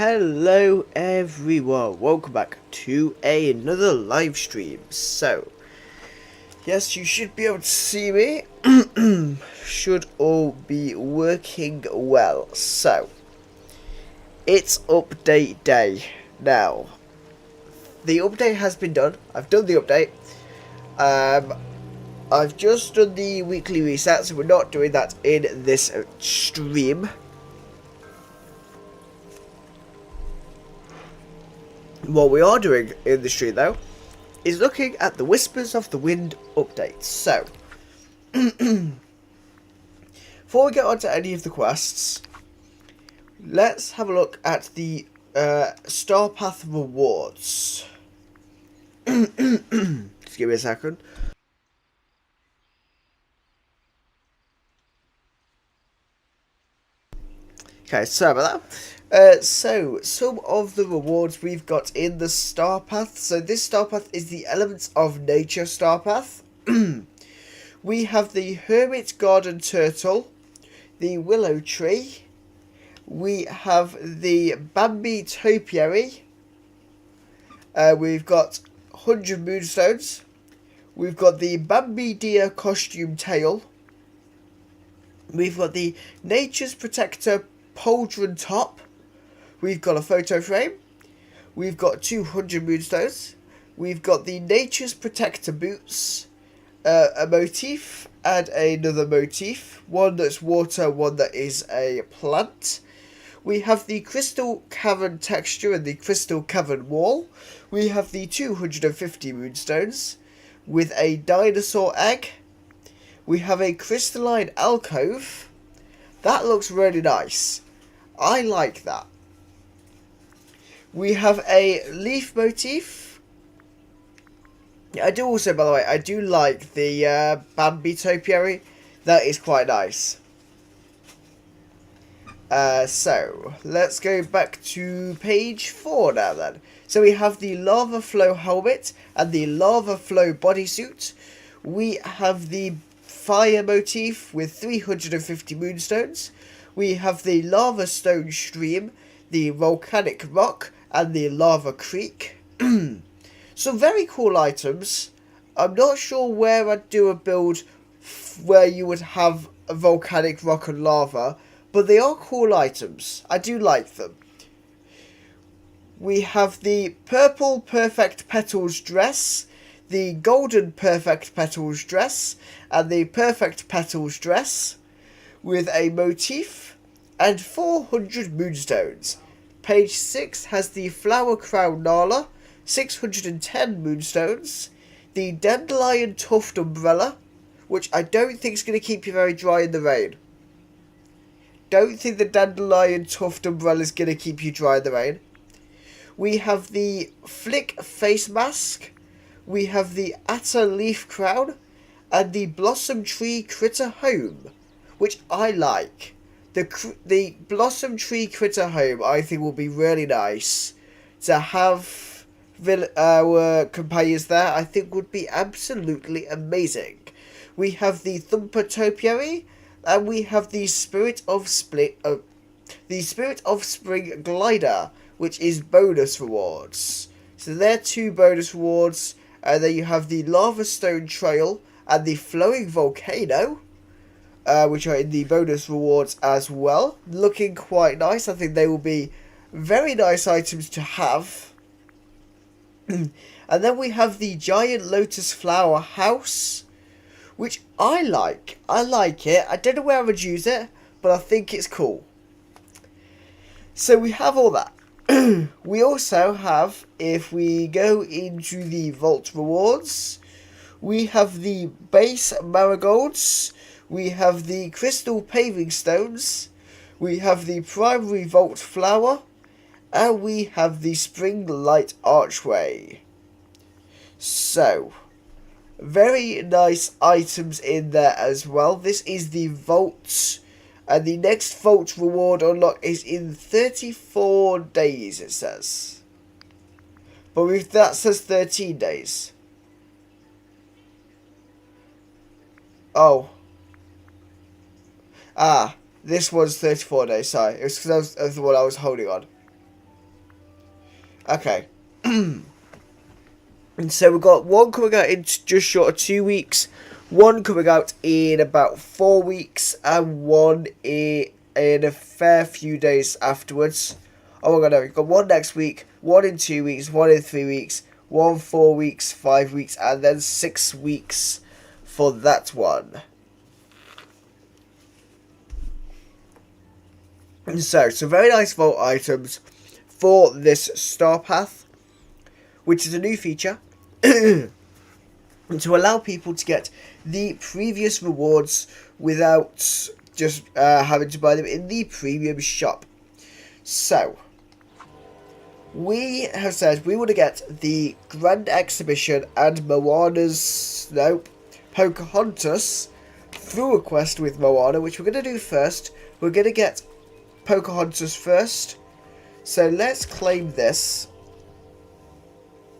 Hello everyone, welcome back to another live stream. So, yes, you should be able to see me. Should all be working well. So, it's update day. Now, the update has been done. I've done the update. I've just done the weekly reset, so we're not doing that in this stream. What we are doing in the stream, though, is looking at the Whispers of the Wind updates. So, before we get on to any of the quests, let's have a look at the Star Path rewards. Just give me a second. Okay, sorry about that. So, some of the rewards we've got in the Star Path. So, this Star Path is the Elements of Nature Star Path. We have the Hermit Garden Turtle, the Willow Tree. We have the Bambi Topiary. We've got 100 Moonstones. We've got the Bambi Deer Costume Tail. We've got the Nature's Protector Pauldron Top. We've got a photo frame. We've got 200 Moonstones. We've got the Nature's Protector Boots. A motif and another motif. One that's water, one that is a plant. We have the Crystal Cavern Texture and the Crystal Cavern Wall. We have the 250 Moonstones with a dinosaur egg. We have a Crystalline Alcove. That looks really nice. I like that. We have a leaf motif. I do also, by the way, I do like the Bambi Topiary. That is quite nice. So, let's go back to page 4 now then. So we have the Lava Flow Helmet and the Lava Flow Bodysuit. We have the Fire motif with 350 Moonstones. We have the Lava Stone Stream, the Volcanic Rock, and the Lava Creek. Some very cool items. I'm not sure where I'd do a build where you would have a volcanic rock and lava, but they are cool items. I do like them. We have the Purple Perfect Petals dress, the Golden Perfect Petals dress, and the Perfect Petals dress with a motif and 400 Moonstones. Page 6 has the Flower Crown Nala, 610 Moonstones, the Dandelion Tuft Umbrella, which I don't think is going to keep you very dry in the rain. Don't think the Dandelion Tuft Umbrella is going to keep you dry in the rain. We have the Flick Face Mask. We have the Atta Leaf Crown. And the Blossom Tree Critter Home, which I like. The Blossom Tree Critter Home I think will be really nice. To have our companions there I think would be absolutely amazing. We have the Thumper Topiary. And we have the Spirit of Spring Glider, which is bonus rewards. So they're 2 bonus rewards. And then you have the Lava Stone Trail and the Flowing Volcano, which are in the bonus rewards as well. Looking quite nice. I think they will be very nice items to have. And then we have the Giant Lotus Flower House, which I like. I like it. I don't know where I would use it, but I think it's cool. So we have all that. We also have, if we go into the Vault rewards, we have the Base Marigolds, we have the Crystal Paving Stones, we have the Primary Vault Flower, and we have the Spring Light Archway. So, very nice items in there as well. This is the Vault, and the next Vault reward unlock is in 34 days, it says. But that says 13 days. Oh. This was 34 days, sorry. It was because that was the one I was holding on. Okay. And so we've got one coming out in just short of 2 weeks, one coming out in about 4 weeks, and one in a fair few days afterwards. Oh my god, no, we've got one next week, one in 2 weeks, one in 3 weeks, 1 4 weeks, 5 weeks, and then 6 weeks for that one. And so, some very nice vault items for this star path, which is a new feature. And to allow people to get the previous rewards without just having to buy them in the premium shop. So, we have said we want to get the Grand Exhibition and Pocahontas through a quest with Moana, which we're going to do first. We're going to get Pocahontas first. So let's claim this.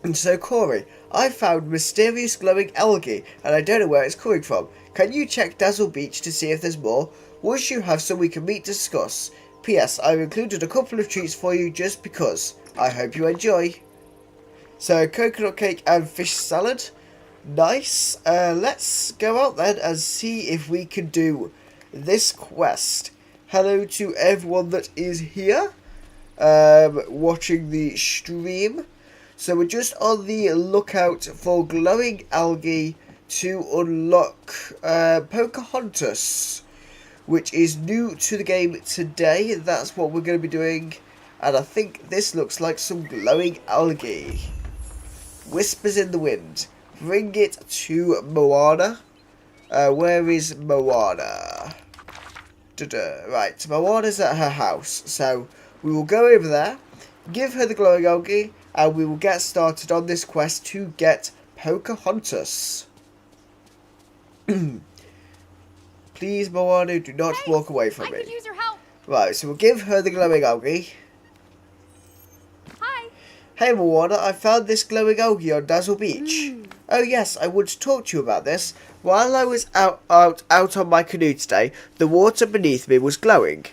And so, Corey, I found mysterious glowing algae, and I don't know where it's coming from. Can you check Dazzle Beach to see if there's more? Once you have some, we can meet to discuss. P.S. I've included a couple of treats for you just because. I hope you enjoy. So, coconut cake and fish salad. Nice. Let's go out then and see if we can do this quest. Hello to everyone that is here, watching the stream. So we're just on the lookout for glowing algae to unlock Pocahontas, which is new to the game today. That's what we're going to be doing. And I think this looks like some glowing algae. Whispers in the wind. Bring it to Moana. Where is Moana? Right, Moana's at her house. So we will go over there, give her the glowing algae, and we will get started on this quest to get Pocahontas. Please, Moana, do not walk away from me. I could use your help. Right, so we'll give her the glowing algae. Hi. Hey, Moana, I found this glowing algae on Dazzle Beach. Oh yes, I want to talk to you about this. While I was out on my canoe today, the water beneath me was glowing.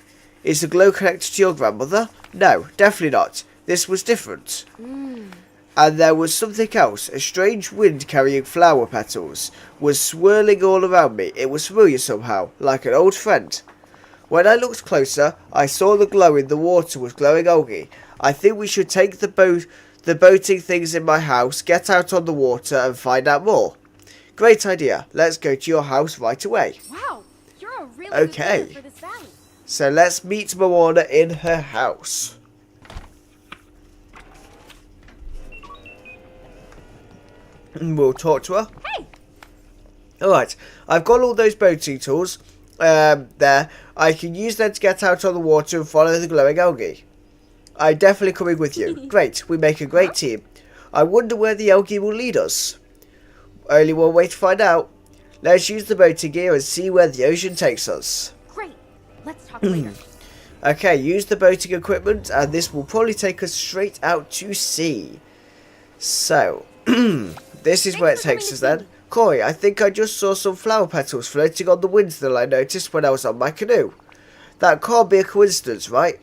Is the glow connected to your grandmother? No, definitely not. This was different. And there was something else. A strange wind carrying flower petals was swirling all around me. It was familiar somehow, like an old friend. When I looked closer, I saw the glow in the water was glowing algae. I think we should take the boating things in my house, get out on the water and find out more. Great idea. Let's go to your house right away. Wow, you're a really Okay. good leader for this valley. So let's meet Moana in her house. And we'll talk to her. Hey! Alright, I've got all those boating tools there. I can use them to get out on the water and follow the glowing algae. I'm definitely coming with you. Great, we make a great team. I wonder where the algae will lead us. Only one way to find out. Let's use the boating gear and see where the ocean takes us. Great. Let's talk later. Okay, use the boating equipment and this will probably take us straight out to sea. So, this is where it takes us then. Corey, I think I just saw some flower petals floating on the wind that I noticed when I was on my canoe. That can't be a coincidence, right?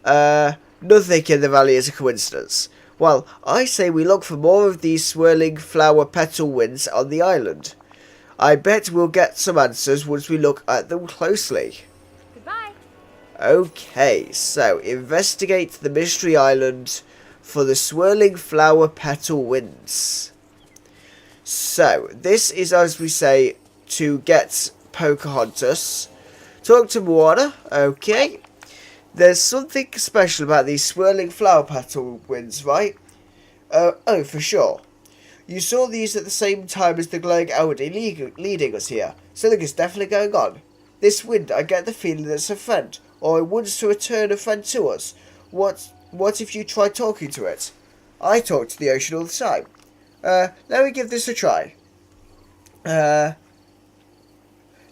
Nothing in the valley is a coincidence. Well, I say we look for more of these swirling flower petal winds on the island. I bet we'll get some answers once we look at them closely. Goodbye. Okay, so investigate the mystery island for the swirling flower petal winds. So, this is, as we say, to get Pocahontas. Talk to Moana. Okay. There's something special about these swirling flower petal winds, right? Oh, for sure. You saw these at the same time as the glowing algae leading us here. Something is definitely going on. This wind, I get the feeling that it's a friend, or it wants to return a friend to us. What if you try talking to it? I talk to the ocean all the time. Let me give this a try.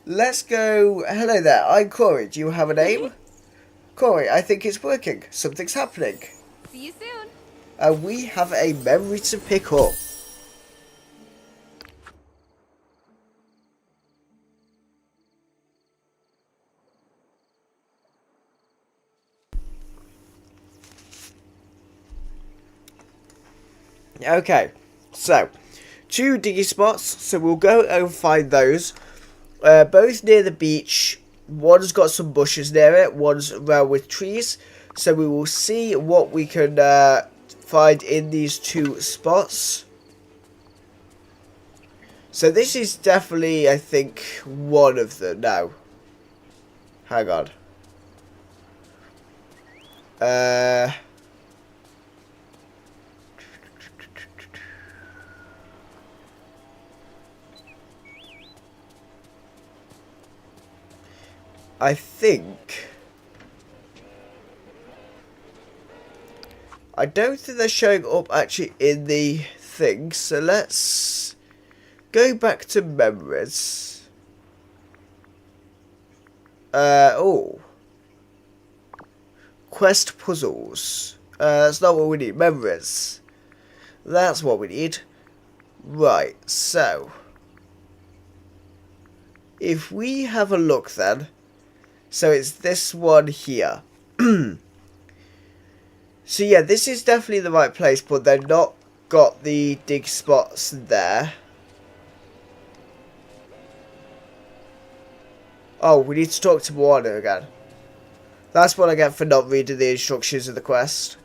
Let's go. Hello there, I'm Corey. Do you have a name? Corey, I think it's working. Something's happening. See you soon. We have a memory to pick up. Okay, so 2 diggy spots. So we'll go and find those. Both near the beach. One's got some bushes near it. One's around with trees. So we will see what we can find in these 2 spots. So this is definitely, I think, one of them. No. Hang on. I think... I don't think they're showing up actually in the thing. So let's go back to memories. Oh. Quest puzzles. That's not what we need. Memories. That's what we need. Right, so. If we have a look then. So it's this one here. So yeah, this is definitely the right place, but they're not got the dig spots there. Oh, we need to talk to Moana again. That's what I get for not reading the instructions of the quest.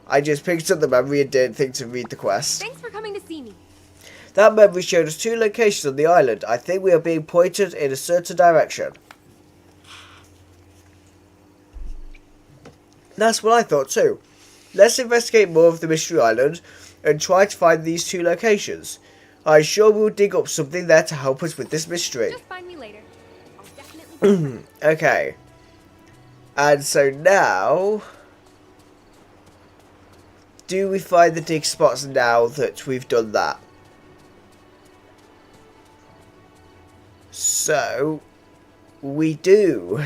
I just picked up the memory and didn't think to read the quest. Thanks for coming to see me. That memory showed us 2 locations on the island. I think we are being pointed in a certain direction. That's what I thought too. Let's investigate more of the Mystery Island and try to find these 2 locations. I'm sure we'll dig up something there to help us with this mystery. Just find me later. I'll definitely. Okay. And so now... do we find the dig spots now that we've done that? So... we do.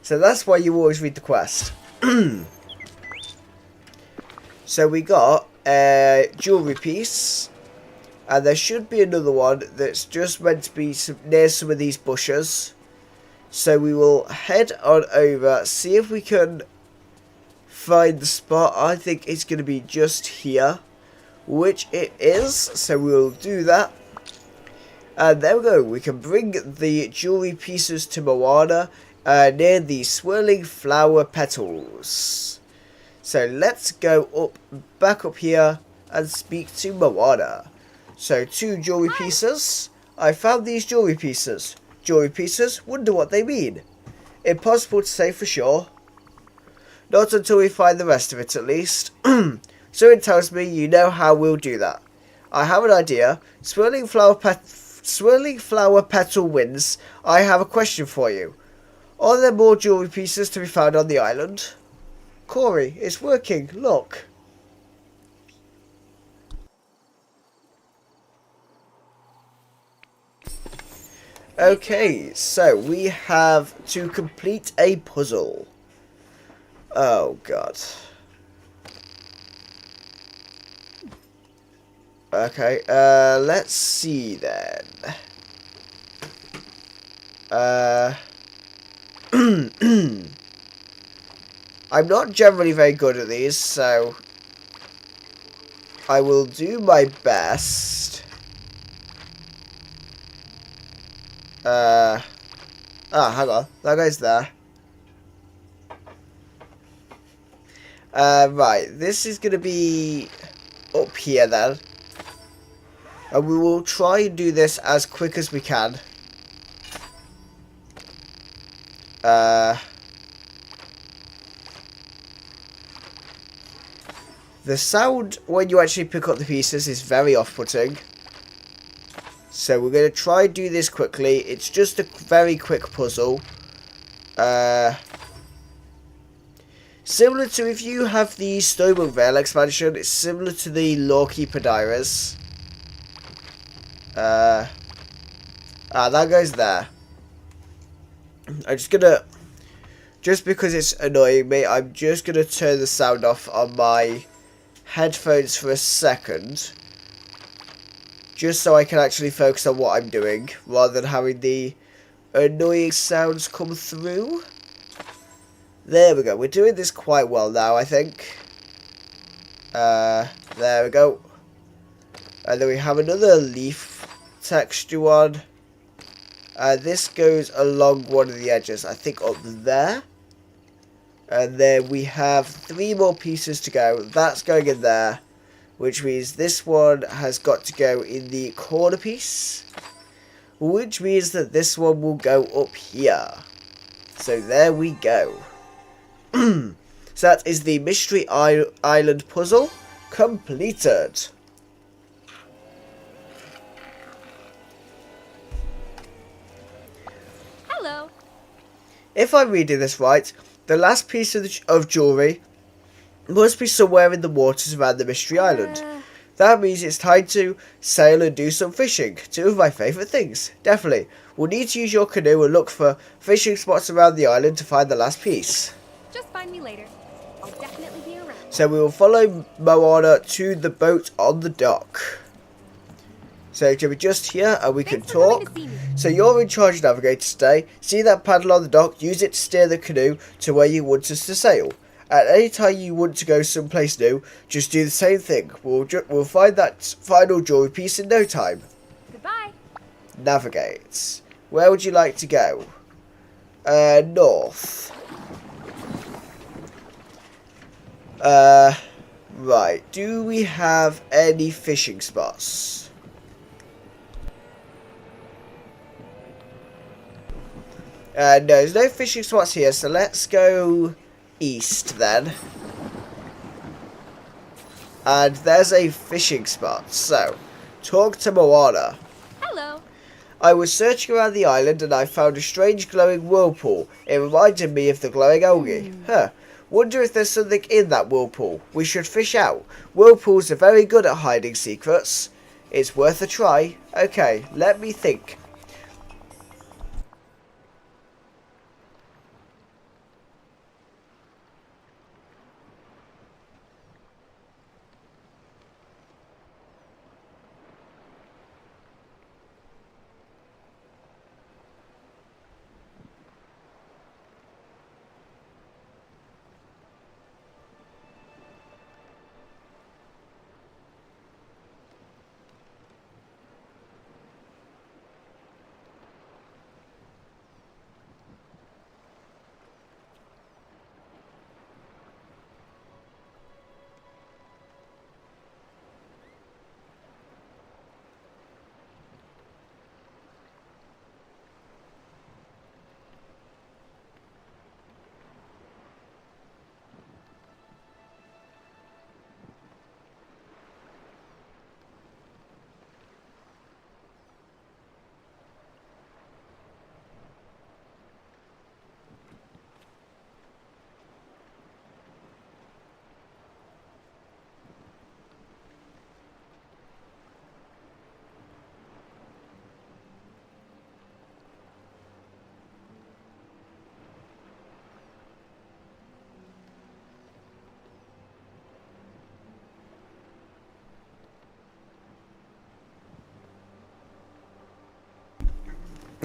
So that's why you always read the quest. So we got a jewellery piece. And there should be another one that's just meant to be near some of these bushes. So we will head on over, see if we can find the spot. I think it's going to be just here, which it is. So we will do that. And there we go. We can bring the jewellery pieces to Moana near the swirling flower petals. So let's go back up here and speak to Moana. So 2 jewellery pieces. I found these jewellery pieces. Jewellery pieces, wonder what they mean. Impossible to say for sure. Not until we find the rest of it at least. So it tells me you know how we'll do that. I have an idea. Swirling flower petal winds. I have a question for you. Are there more jewellery pieces to be found on the island? Corey, it's working, look. Okay, so we have to complete a puzzle. Oh, God. Okay, let's see then. I'm not generally very good at these, so I will do my best. Hang on. That guy's there. Right. This is going to be up here then. And we will try and do this as quick as we can. The sound when you actually pick up the pieces is very off-putting. So we're going to try and do this quickly. It's just a very quick puzzle. Similar to if you have the Snowball Vale expansion, it's similar to the Lawkeeper Diaries. That goes there. I'm just gonna... just because it's annoying me, I'm just gonna turn the sound off on my headphones for a second. Just so I can actually focus on what I'm doing, rather than having the annoying sounds come through. There we go. We're doing this quite well now, I think. There we go. And then we have another leaf texture one. This goes along one of the edges, I think up there. And then we have 3 more pieces to go. That's going in there, which means this one has got to go in the corner piece, which means that this one will go up here. So there we go. So that is the Mystery Island puzzle completed. Hello. If I'm reading this right, the last piece of jewellery must be somewhere in the waters around the Mystery Island. That means it's time to sail and do some fishing. 2 of my favourite things. Definitely. We'll need to use your canoe and look for fishing spots around the island to find the last piece. Just find me later. I'll definitely be around. So we will follow Moana to the boat on the dock. So we're just here and we can talk. So you're in charge of navigator today. See that paddle on the dock? Use it to steer the canoe to where you want us to sail. At any time you want to go someplace new, just do the same thing. We'll find that final jewelry piece in no time. Goodbye. Navigate. Where would you like to go? North. Right. Do we have any fishing spots? No, there's no fishing spots here, so let's go east then. And there's a fishing spot, so talk to Moana. Hello. I was searching around the island and I found a strange glowing whirlpool. It reminded me of the glowing algae. Huh. Wonder if there's something in that whirlpool. We should fish out. Whirlpools are very good at hiding secrets. It's worth a try. Okay, let me think.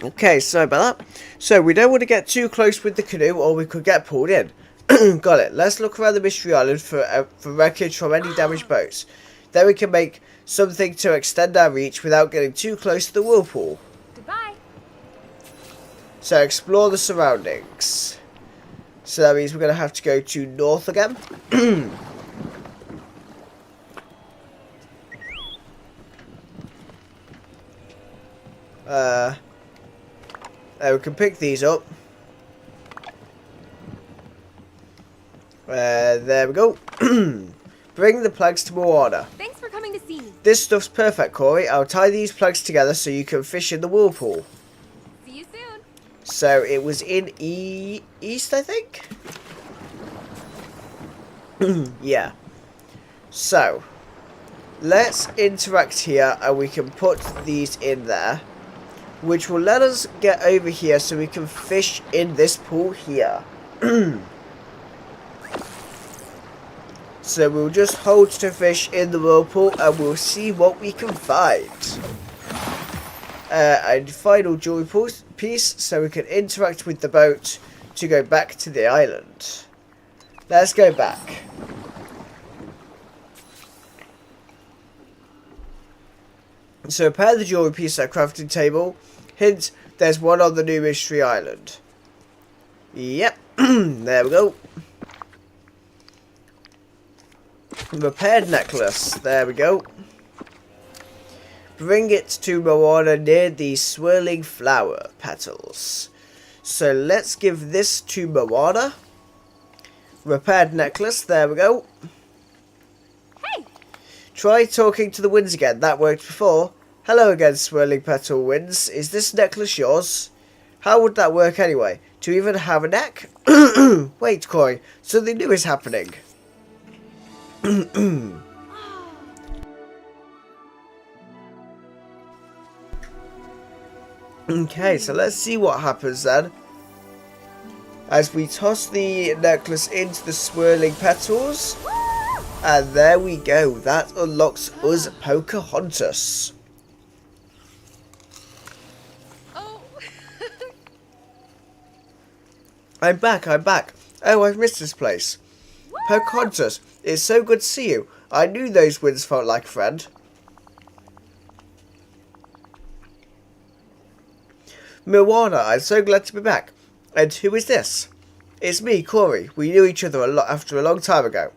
Okay, sorry about that. So we don't want to get too close with the canoe or we could get pulled in. Got it. Let's look around the Mystery Island for wreckage from any damaged boats. Then we can make something to extend our reach without getting too close to the whirlpool. Goodbye. So explore the surroundings. So that means we're going to have to go to north again. We can pick these up. There we go. Bring the plugs to Moana. Thanks for coming to see me. This stuff's perfect, Corey. I'll tie these plugs together so you can fish in the whirlpool. See you soon. So it was in east, I think? Yeah. So, let's interact here and we can put these in there, which will let us get over here so we can fish in this pool here. So we'll just hold to fish in the whirlpool and we'll see what we can find. And final jewelry piece so we can interact with the boat to go back to the island. Let's go back. So repair the jewelry piece at crafting table. Hint, there's one on the new mystery island. Yep, there we go. Repaired necklace, there we go. Bring it to Moana near the swirling flower petals. So let's give this to Moana. Repaired necklace, there we go. Hey! Try talking to the winds again, that worked before. Hello again, swirling petal winds. Is this necklace yours? How would that work anyway? Do you even have a neck? Wait, Corey, something new is happening. Okay, so let's see what happens then. As we toss the necklace into the swirling petals. And there we go. That unlocks us Pocahontas. Oh. I'm back. Oh, I've missed this place. Pocahontas, it's so good to see you. I knew those winds felt like a friend. Moana, I'm so glad to be back. And who is this? It's me, Corey. We knew each other after a long time ago.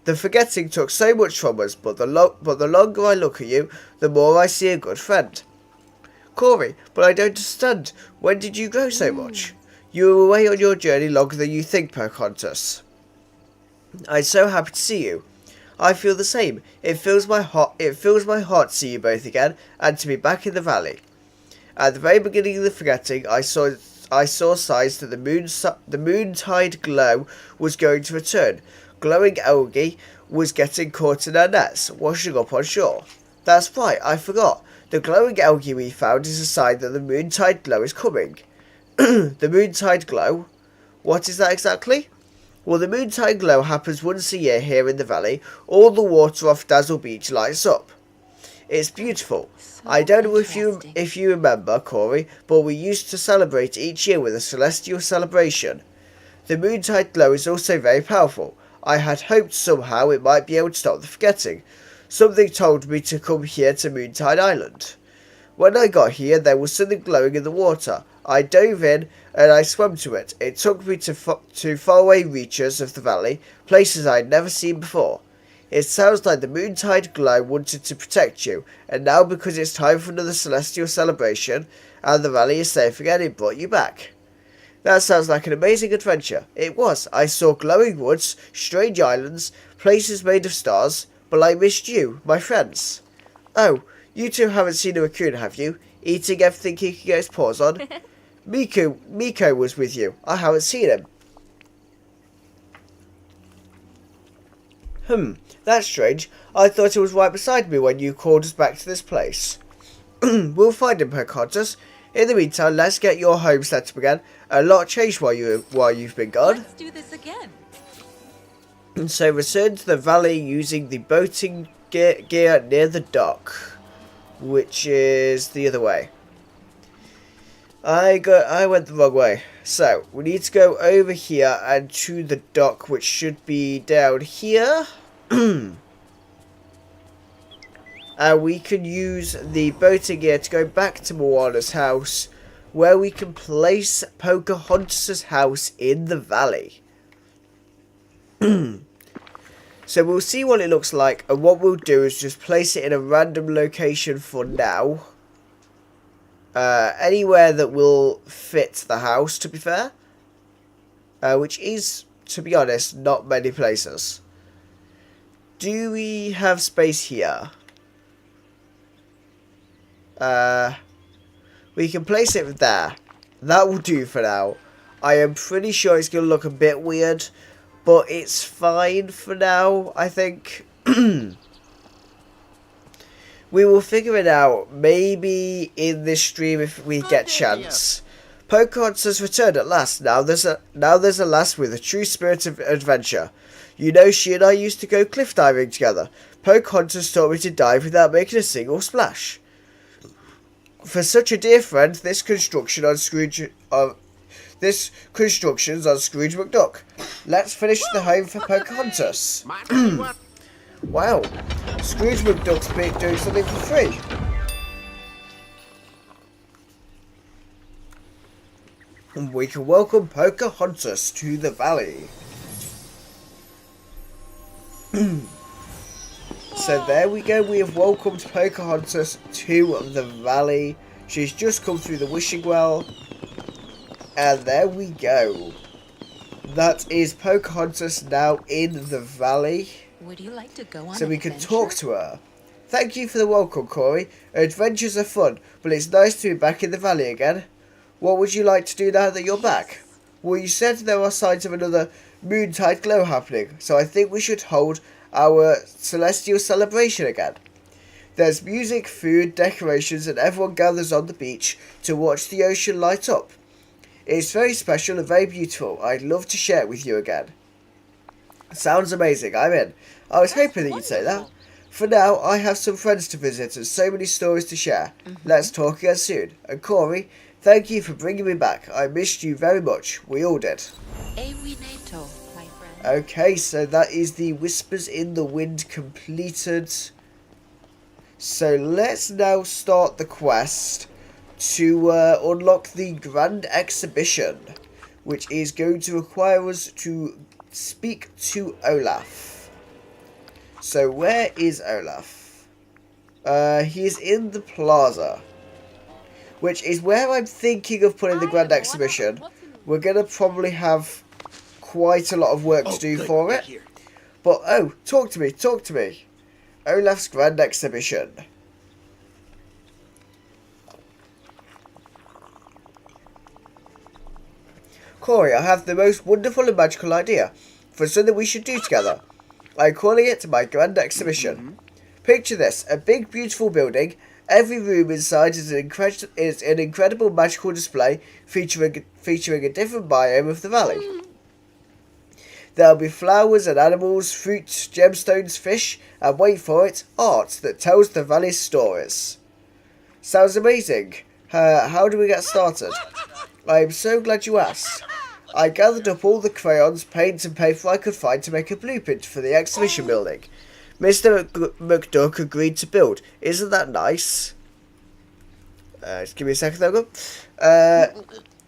The forgetting took so much from us, but the longer I look at you, the more I see a good friend. Corey, but I don't understand. When did you grow so much? You were away on your journey longer than you think, Pocahontas. I'm so happy to see you. I feel the same. It fills my heart to see you both again, and to be back in the valley. At the very beginning of the forgetting, I saw signs that the moontide glow was going to return. Glowing algae was getting caught in our nets, washing up on shore. That's right, I forgot. The glowing algae we found is a sign that the moontide glow is coming. The moontide glow? What is that exactly? Well, the moontide glow happens once a year here in the valley. All the water off Dazzle Beach lights up. It's beautiful. I don't know if you remember, Corey, but we used to celebrate each year with a celestial celebration. The moontide glow is also very powerful. I had hoped somehow it might be able to stop the forgetting. Something told me to come here to Moontide Island. When I got here, there was something glowing in the water. I dove in and I swam to it. It took me to faraway reaches of the valley, places I'd never seen before. It sounds like the moontide glow wanted to protect you, and now because it's time for another celestial celebration, and the valley is safe again, it brought you back. That sounds like an amazing adventure. It was. I saw glowing woods, strange islands, places made of stars, but I missed you, my friends. Oh, you two haven't seen a raccoon, have you? Eating everything he can get his paws on? Miko was with you. I haven't seen him. That's strange. I thought it was right beside me when you called us back to this place. We'll find him, Pocahontas. In the meantime, let's get your home set up again. A lot changed while you've been gone. Let's do this again. And so return to the valley using the boating gear near the dock, which is the other way. I went the wrong way. So we need to go over here and to the dock, which should be down here. And we can use the boating gear to go back to Moana's house, where we can place Pocahontas' house in the valley. So we'll see what it looks like, and what we'll do is just place it in a random location for now. Anywhere that will fit the house, to be fair. Which is, to be honest, not many places. Do we have space here? We can place it there. That will do for now. I am pretty sure it's going to look a bit weird, but it's fine for now, I think. We will figure it out, maybe in this stream if we get chance. Pocahontas has returned at last. Now there's a lass with a true spirit of adventure. You know, she and I used to go cliff diving together. Pocahontas taught me to dive without making a single splash. For such a dear friend, this construction's on Scrooge McDuck. Let's finish the home for Pocahontas. Wow, Scrooge McDuck's doing something for free. we can welcome Pocahontas to the valley. So there we go, we have welcomed Pocahontas to the valley. She's just come through the wishing well. And there we go. That is Pocahontas now in the valley. Would you like to go on So an we can adventure? talk to her. Thank you for the welcome, Corey. Adventures are fun, but it's nice to be back in the valley again. What would you like to do now that you're back? Well, you said there are signs of another Moontide glow happening, so I think we should hold our celestial celebration again. There's music, food, decorations, and everyone gathers on the beach to watch the ocean light up. It's very special and very beautiful. I'd love to share it with you again. Sounds amazing, I'm in. I was That's hoping that you'd say that. wonderful. For now, I have some friends to visit and so many stories to share. Let's talk again soon. And Corey, thank you for bringing me back. I missed you very much. We all did. Ewinato, my friend. Okay, so that is the Whispers in the Wind completed. So let's now start the quest to unlock the Grand Exhibition, which is going to require us to speak to Olaf. So where is Olaf? He is in the plaza, which is where I'm thinking of putting the Grand Exhibition. We're going to probably have quite a lot of work to do for it. But, oh, talk to me. Olaf's Grand Exhibition. Corey, I have the most wonderful and magical idea for something we should do together. I'm calling it my Grand Exhibition. Picture this, a big beautiful building. Every room inside is an incredible magical display featuring a different biome of the valley. There'll be flowers and animals, fruits, gemstones, fish, and wait for it, art that tells the valley's stories. Sounds amazing. How do we get started? I am so glad you asked. I gathered up all the crayons, paints and paper I could find to make a blueprint for the exhibition building. Mr. McDuck agreed to build. Isn't that nice? Just give me a second, there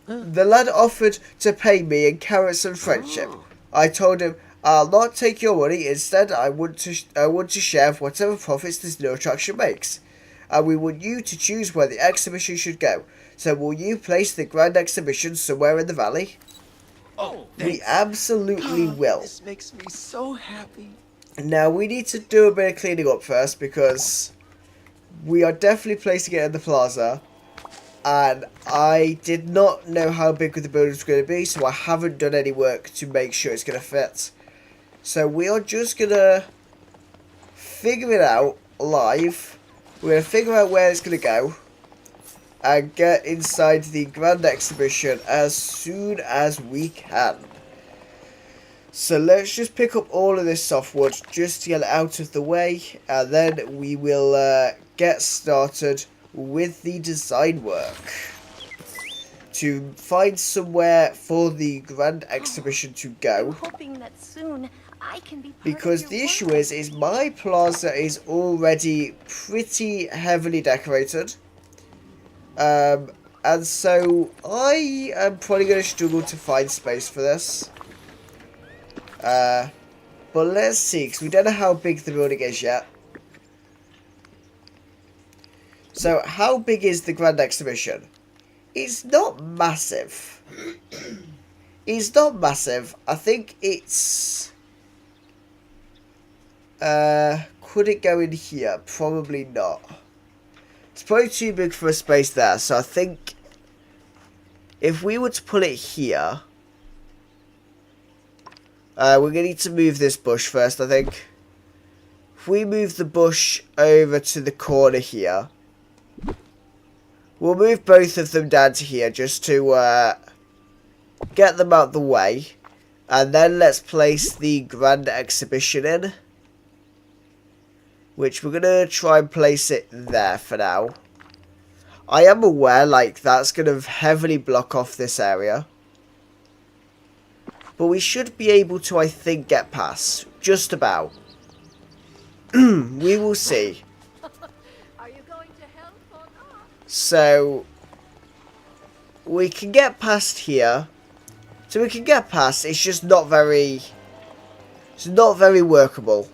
the lad offered to pay me in carrots and friendship. I told him, I'll not take your money. Instead, I want to share whatever profits this new attraction makes. And we want you to choose where the exhibition should go. So will you place the Grand Exhibition somewhere in the valley? Oh, We absolutely will. This makes me so happy. Now, we need to do a bit of cleaning up first, because we are definitely placing it in the plaza. And I did not know how big the building was going to be, so I haven't done any work to make sure it's going to fit. So we are just going to figure it out live. We're going to figure out where it's going to go and get inside the Grand Exhibition as soon as we can. So let's just pick up all of this softwood just to get it out of the way, and then we will get started with the design work to find somewhere for the Grand Exhibition to go. Hoping that soon I can be part Because of the your issue world. is my plaza is already pretty heavily decorated. And so I am probably going to struggle to find space for this. But let's see, because we don't know how big the building is yet. So how big is the Grand Exhibition? It's not massive. It's not massive. I think it's... could it go in here? Probably not. It's probably too big for a space there, so I think if we were to put it here, we're going to need to move this bush first, I think. If we move the bush over to the corner here, we'll move both of them down to here just to get them out the way. And then let's place the Grand Exhibition in, which we're going to try and place it there for now. I am aware, like, that's going to heavily block off this area. But we should be able to, I think, get past. Just about. We will see. Are you going to help or not? So, we can get past here. So we can get past, it's just not very... It's not very workable.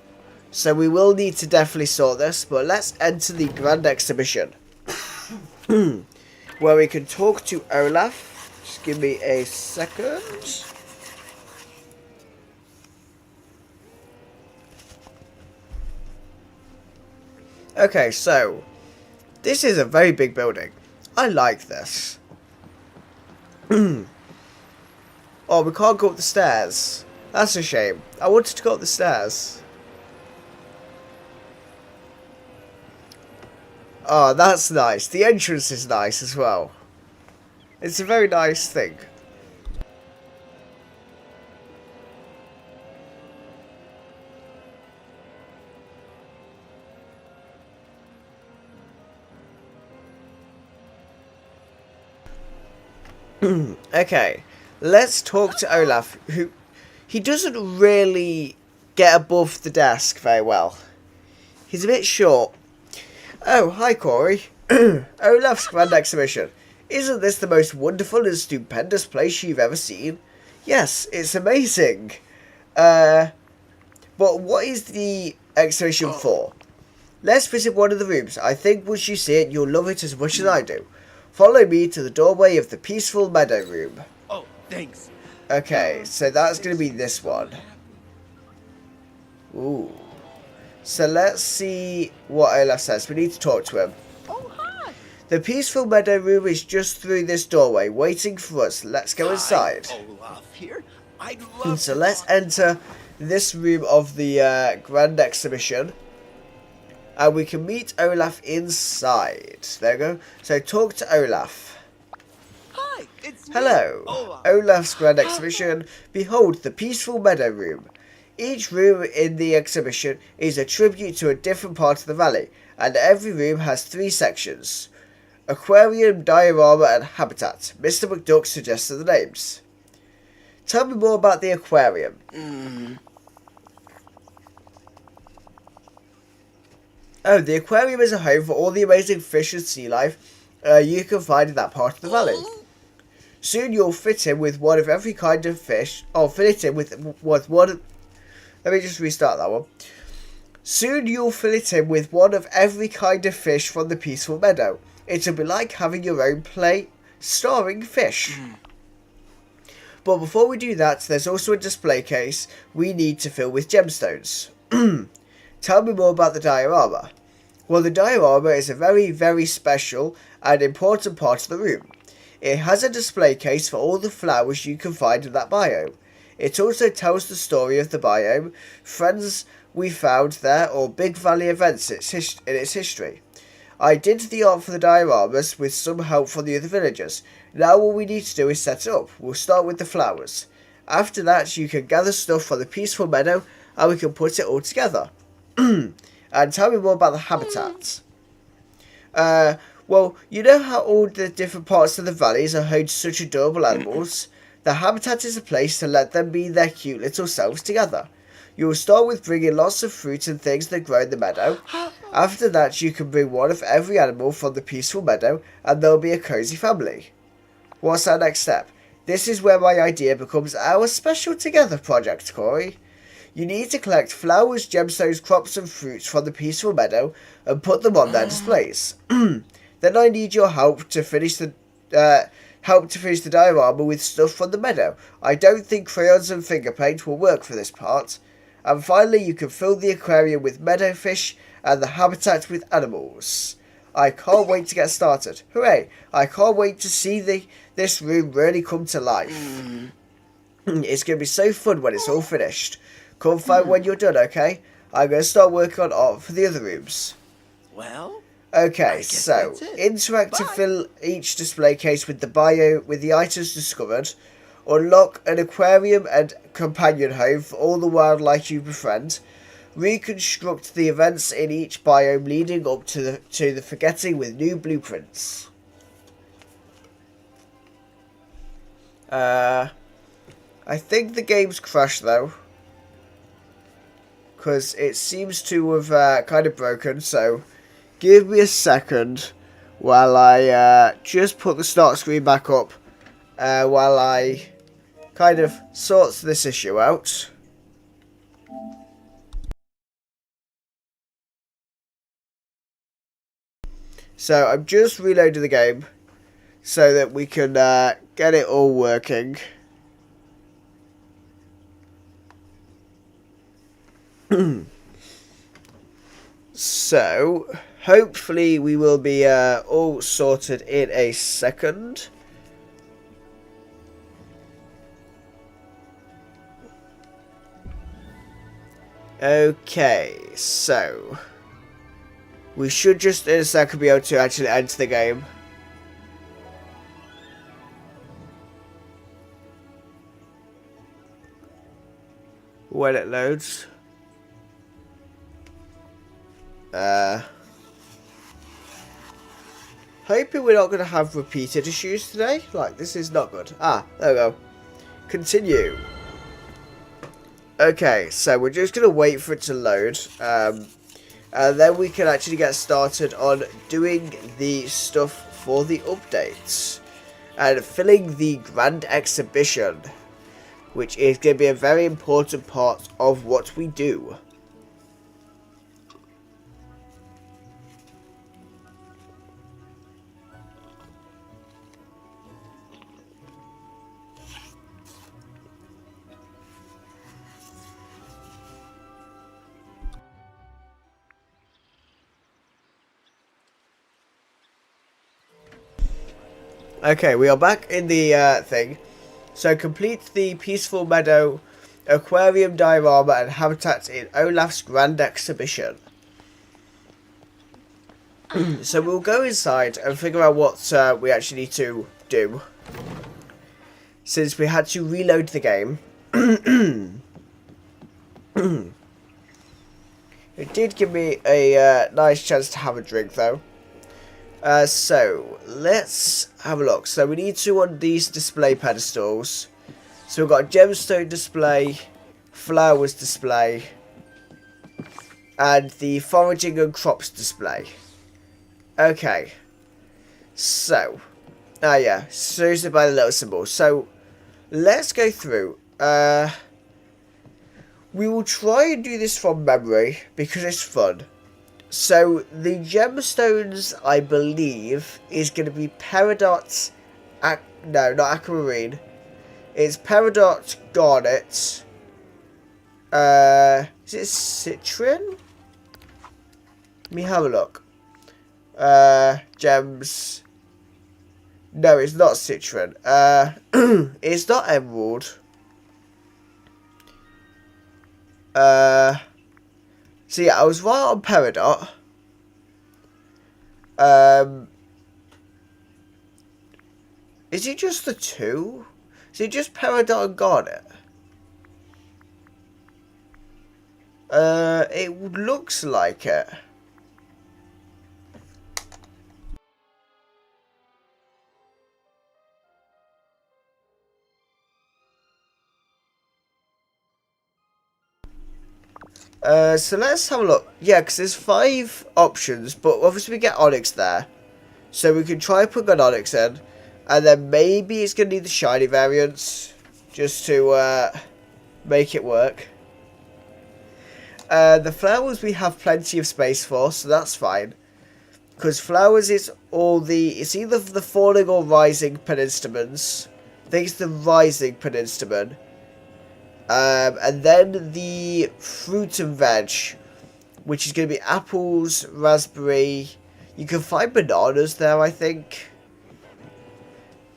So we will need to definitely sort this, but let's enter the Grand Exhibition. Where we can talk to Olaf. Just give me a second. Okay, so this is a very big building. I like this. Oh, we can't go up the stairs. That's a shame. I wanted to go up the stairs. Oh, that's nice. The entrance is nice as well. It's a very nice thing. Okay, let's talk to Olaf, who... He doesn't really get above the desk very well. He's a bit short. Oh, hi Corey. Olaf's Grand Exhibition. Isn't this the most wonderful and stupendous place you've ever seen? Yes, it's amazing. But what is the exhibition for? Let's visit one of the rooms. I think once you see it, you'll love it as much as I do. Follow me to the doorway of the peaceful meadow room. Oh, thanks. Okay, so that's going to be this one. Ooh. So let's see what Olaf says. We need to talk to him. Oh, hi. The peaceful meadow room is just through this doorway, waiting for us. Let's go inside. Olaf here. I'd love So to let's talk- enter this room of the Grand Exhibition. And we can meet Olaf inside. There we go. So talk to Olaf. Hi, it's me, Hello. Olaf. Olaf's Grand Exhibition. Behold the peaceful meadow room. Each room in the exhibition is a tribute to a different part of the valley, and every room has 3 sections. Aquarium, diorama, and habitat. Mr. McDuck suggested the names. Tell me more about the aquarium. Oh, the aquarium is a home for all the amazing fish and sea life you can find in that part of the valley. Soon you'll fit in with one of every kind of fish. Oh, fit it in with one. Let me just restart that one. Soon you'll fill it in with one of every kind of fish from the peaceful meadow. It'll be like having your own play starring fish. But before we do that, there's also a display case we need to fill with gemstones. Tell me more about the diorama. Well, the diorama is a very, very special and important part of the room. It has a display case for all the flowers you can find in that biome. It also tells the story of the biome, friends we found there, or big valley events in its history. I did the art for the dioramas with some help from the other villagers. Now all we need to do is set it up. We'll start with the flowers. After that, you can gather stuff from the peaceful meadow and we can put it all together. And tell me more about the habitat. Well, you know how all the different parts of the valleys are home to such adorable animals? The habitat is a place to let them be their cute little selves together. You will start with bringing lots of fruit and things that grow in the meadow. After that, you can bring one of every animal from the peaceful meadow and there'll be a cozy family. What's our next step? This is where my idea becomes our special together project, Corey. You need to collect flowers, gemstones, crops and fruits from the peaceful meadow and put them on their displays. Then I need your help to finish the diorama with stuff from the meadow. I don't think crayons and finger paint will work for this part. And finally, you can fill the aquarium with meadowfish and the habitat with animals. I can't wait to get started. Hooray! I can't wait to see this room really come to life. It's going to be so fun when it's all finished. Come find when you're done, okay? I'm going to start working on art for the other rooms. Well, Okay, guess so that's it. interact to Bye. fill each display case with the items discovered. Unlock an aquarium and companion home for all the wildlife you befriend. Reconstruct the events in each biome leading up to the forgetting with new blueprints. I think the game's crashed though, because it seems to have kind of broken. So give me a second while I just put the start screen back up while I kind of sort this issue out. So I'm just reloading the game so that we can get it all working. So hopefully we will be all sorted in a second. Okay, so we should just in a second be able to actually enter the game. When it loads. Hoping we're not going to have repeated issues today. Like, this is not good. Ah, there we go. Continue. Okay, so we're just going to wait for it to load. And then we can actually get started on doing the stuff for the updates. And filling the Grand Exhibition, which is going to be a very important part of what we do. Okay, we are back in the thing. So complete the Peaceful Meadow Aquarium Diorama and Habitat in Olaf's Grand Exhibition. So we'll go inside and figure out what we actually need to do. Since we had to reload the game. It did give me a nice chance to have a drink though. So let's have a look. So we need to on these display pedestals. So we've got a gemstone display, flowers display, and the foraging and crops display. Okay. So, yeah, sorted by the little symbol. So let's go through. We will try and do this from memory because it's fun. So, the gemstones, I believe, is going to be Peridot... no, not Aquamarine. It's Peridot Garnet. Is it Citrin? Let me have a look. Gems... No, it's not Citrin. It's not Emerald. So yeah, I was right on Peridot. Is it just the two? Is it just Peridot and Garnet? It looks like it. So let's have a look. Yeah, because there's 5 options, but obviously we get Onyx there. So we can try putting an Onyx in. And then maybe it's going to need the shiny variants. Just to make it work. The flowers we have plenty of space for, so that's fine. Because flowers is all the... It's either the falling or rising peninstramons. I think it's the rising peninstramon. And then the fruit and veg, which is going to be apples, raspberry. You can find bananas there, I think.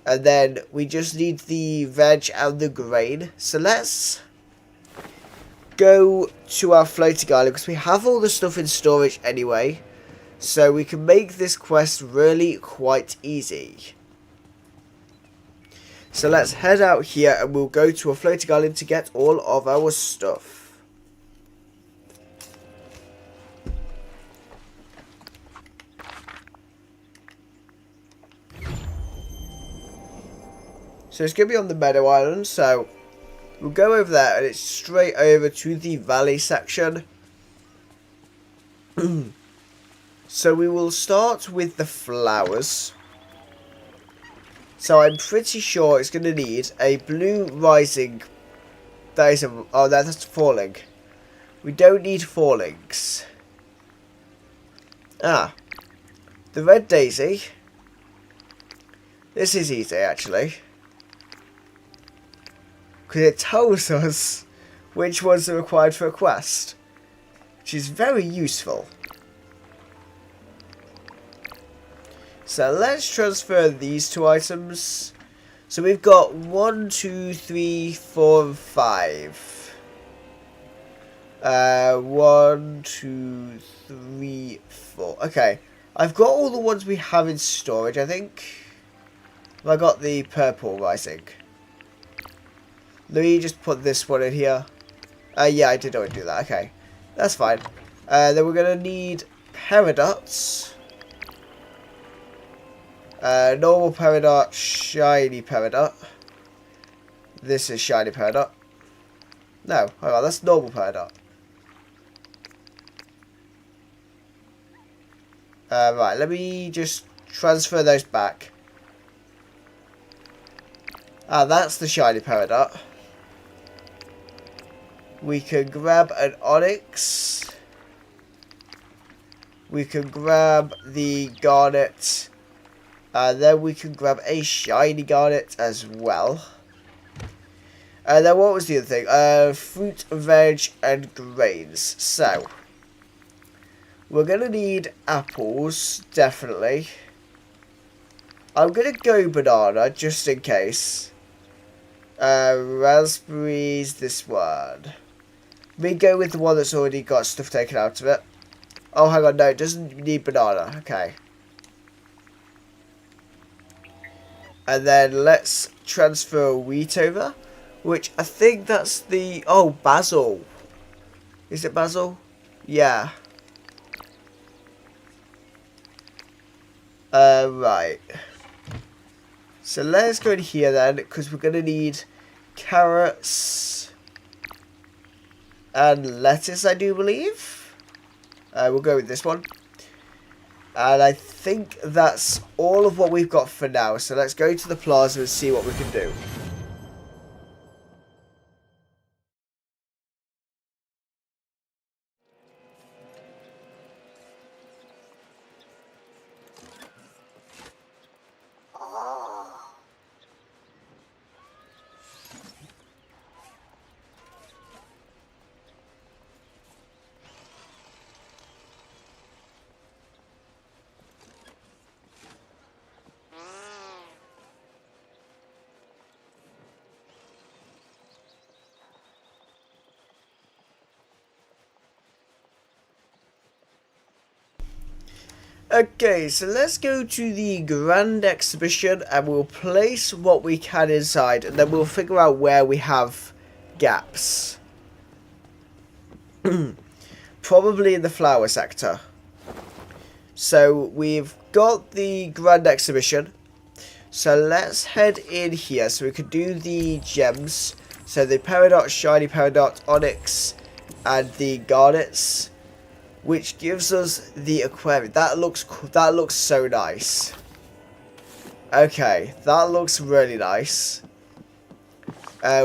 And then we just need the veg and the grain. So let's go to our floating island because we have all the stuff in storage anyway. So we can make this quest really quite easy. So let's head out here and we'll go to a floating island to get all of our stuff. So it's going to be on the Meadow Island, so we'll go over there and it's straight over to the valley section. So we will start with the flowers. So I'm pretty sure it's going to need a blue rising. That is a... Oh, that's falling. We don't need fallings. Ah. The red daisy. This is easy, actually. Because it tells us which ones are required for a quest. Which is very useful. So let's transfer these two items. So we've got 1, 2, 3, 4, and 5. 1, 2, 3, 4. Okay. I've got all the ones we have in storage, I think. Have I got the purple rising? Let me just put this one in here. Yeah, I did already do that. Okay. That's fine. Then we're going to need peridots. Normal peridot, shiny peridot. This is shiny peridot. No, hang on, that's normal peridot. Right, let me just transfer those back. Ah, that's the shiny peridot. We can grab an onyx. We can grab the garnet. Then we can grab a shiny garnet as well. And then what was the other thing? Fruit, veg, and grains. So, we're going to need apples, definitely. I'm going to go banana, just in case. Raspberries, this one. We go with the one that's already got stuff taken out of it. Oh, hang on, no, it doesn't need banana. Okay. And then let's transfer wheat over. Which I think that's the... Oh, basil. Is it basil? Yeah. Right. So let's go in here then, because we're going to need carrots and lettuce, I do believe. We'll go with this one. And I think that's all of what we've got for now. So let's go to the plaza and see what we can do. Okay, so let's go to the Grand Exhibition and we'll place what we can inside and then we'll figure out where we have gaps. Probably in the flower sector. So we've got the Grand Exhibition. So let's head in here so we can do the gems. So the peridot, shiny peridot, onyx, and the garnets. Which gives us the aquarium. That looks so nice. Okay, that looks really nice.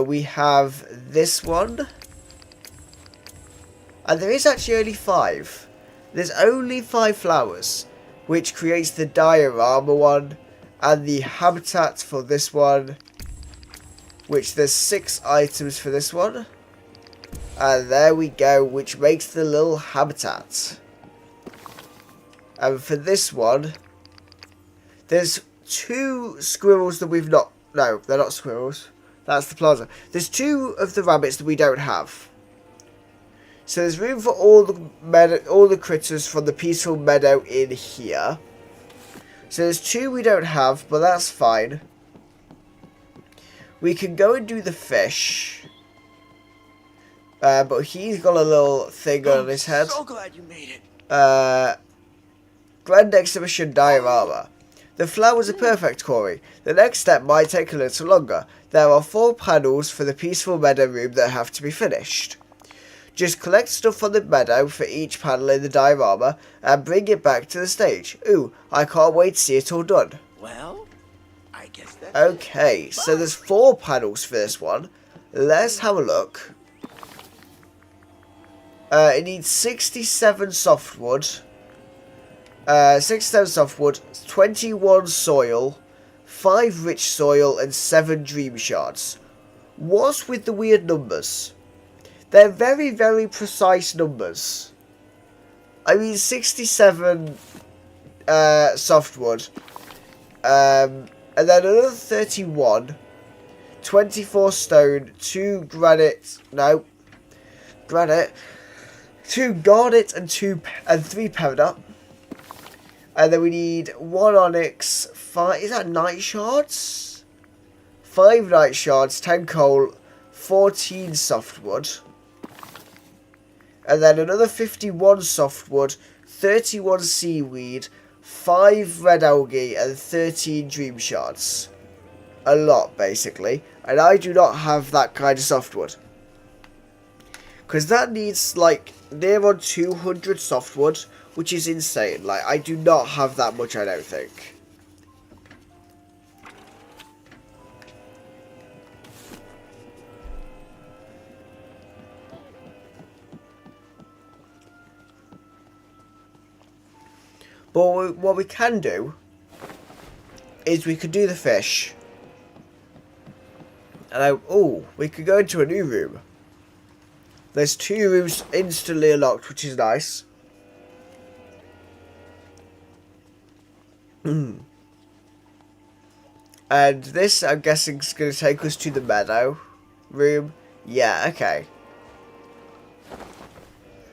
We have this one. And there is actually only 5. There's only 5 flowers. Which creates the diorama one. And the habitat for this one. Which there's 6 items for this one. And there we go, which makes the little habitat. And for this one, there's 2 squirrels that we've not... No, they're not squirrels. That's the plaza. There's 2 of the rabbits that we don't have. So there's room for all the critters from the peaceful meadow in here. So there's 2 we don't have, but that's fine. We can go and do the fish. But he's got a little thing on his head. So glad you made it. Grand Exhibition diorama. The flowers are perfect, Corey. The next step might take a little longer. There are 4 panels for the peaceful meadow room that have to be finished. Just collect stuff from the meadow for each panel in the diorama and bring it back to the stage. Ooh, I can't wait to see it all done. Well, I guess that's Okay, so there's 4 panels for this one. Let's have a look. It needs 67 softwood. 67 softwood, 21 soil, 5 rich soil, and 7 dream shards. What's with the weird numbers? They're very, very precise numbers. I mean, 67 softwood. And then another 31. 24 stone, 2 granite. No. Granite. 2 garnet and 3 peridot. And then we need 1 onyx, 5, is that night shards? 5 night shards, 10 coal, 14 softwood. And then another 51 softwood, 31 seaweed, 5 red algae, and 13 dream shards. A lot, basically. And I do not have that kind of softwood. Because that needs, like, near on 200 softwood, which is insane. Like, I do not have that much, I don't think. But what we can do is we could do the fish. And we could go into a new room. There's 2 rooms instantly unlocked, which is nice. And this, I'm guessing, is going to take us to the meadow room. Yeah, okay.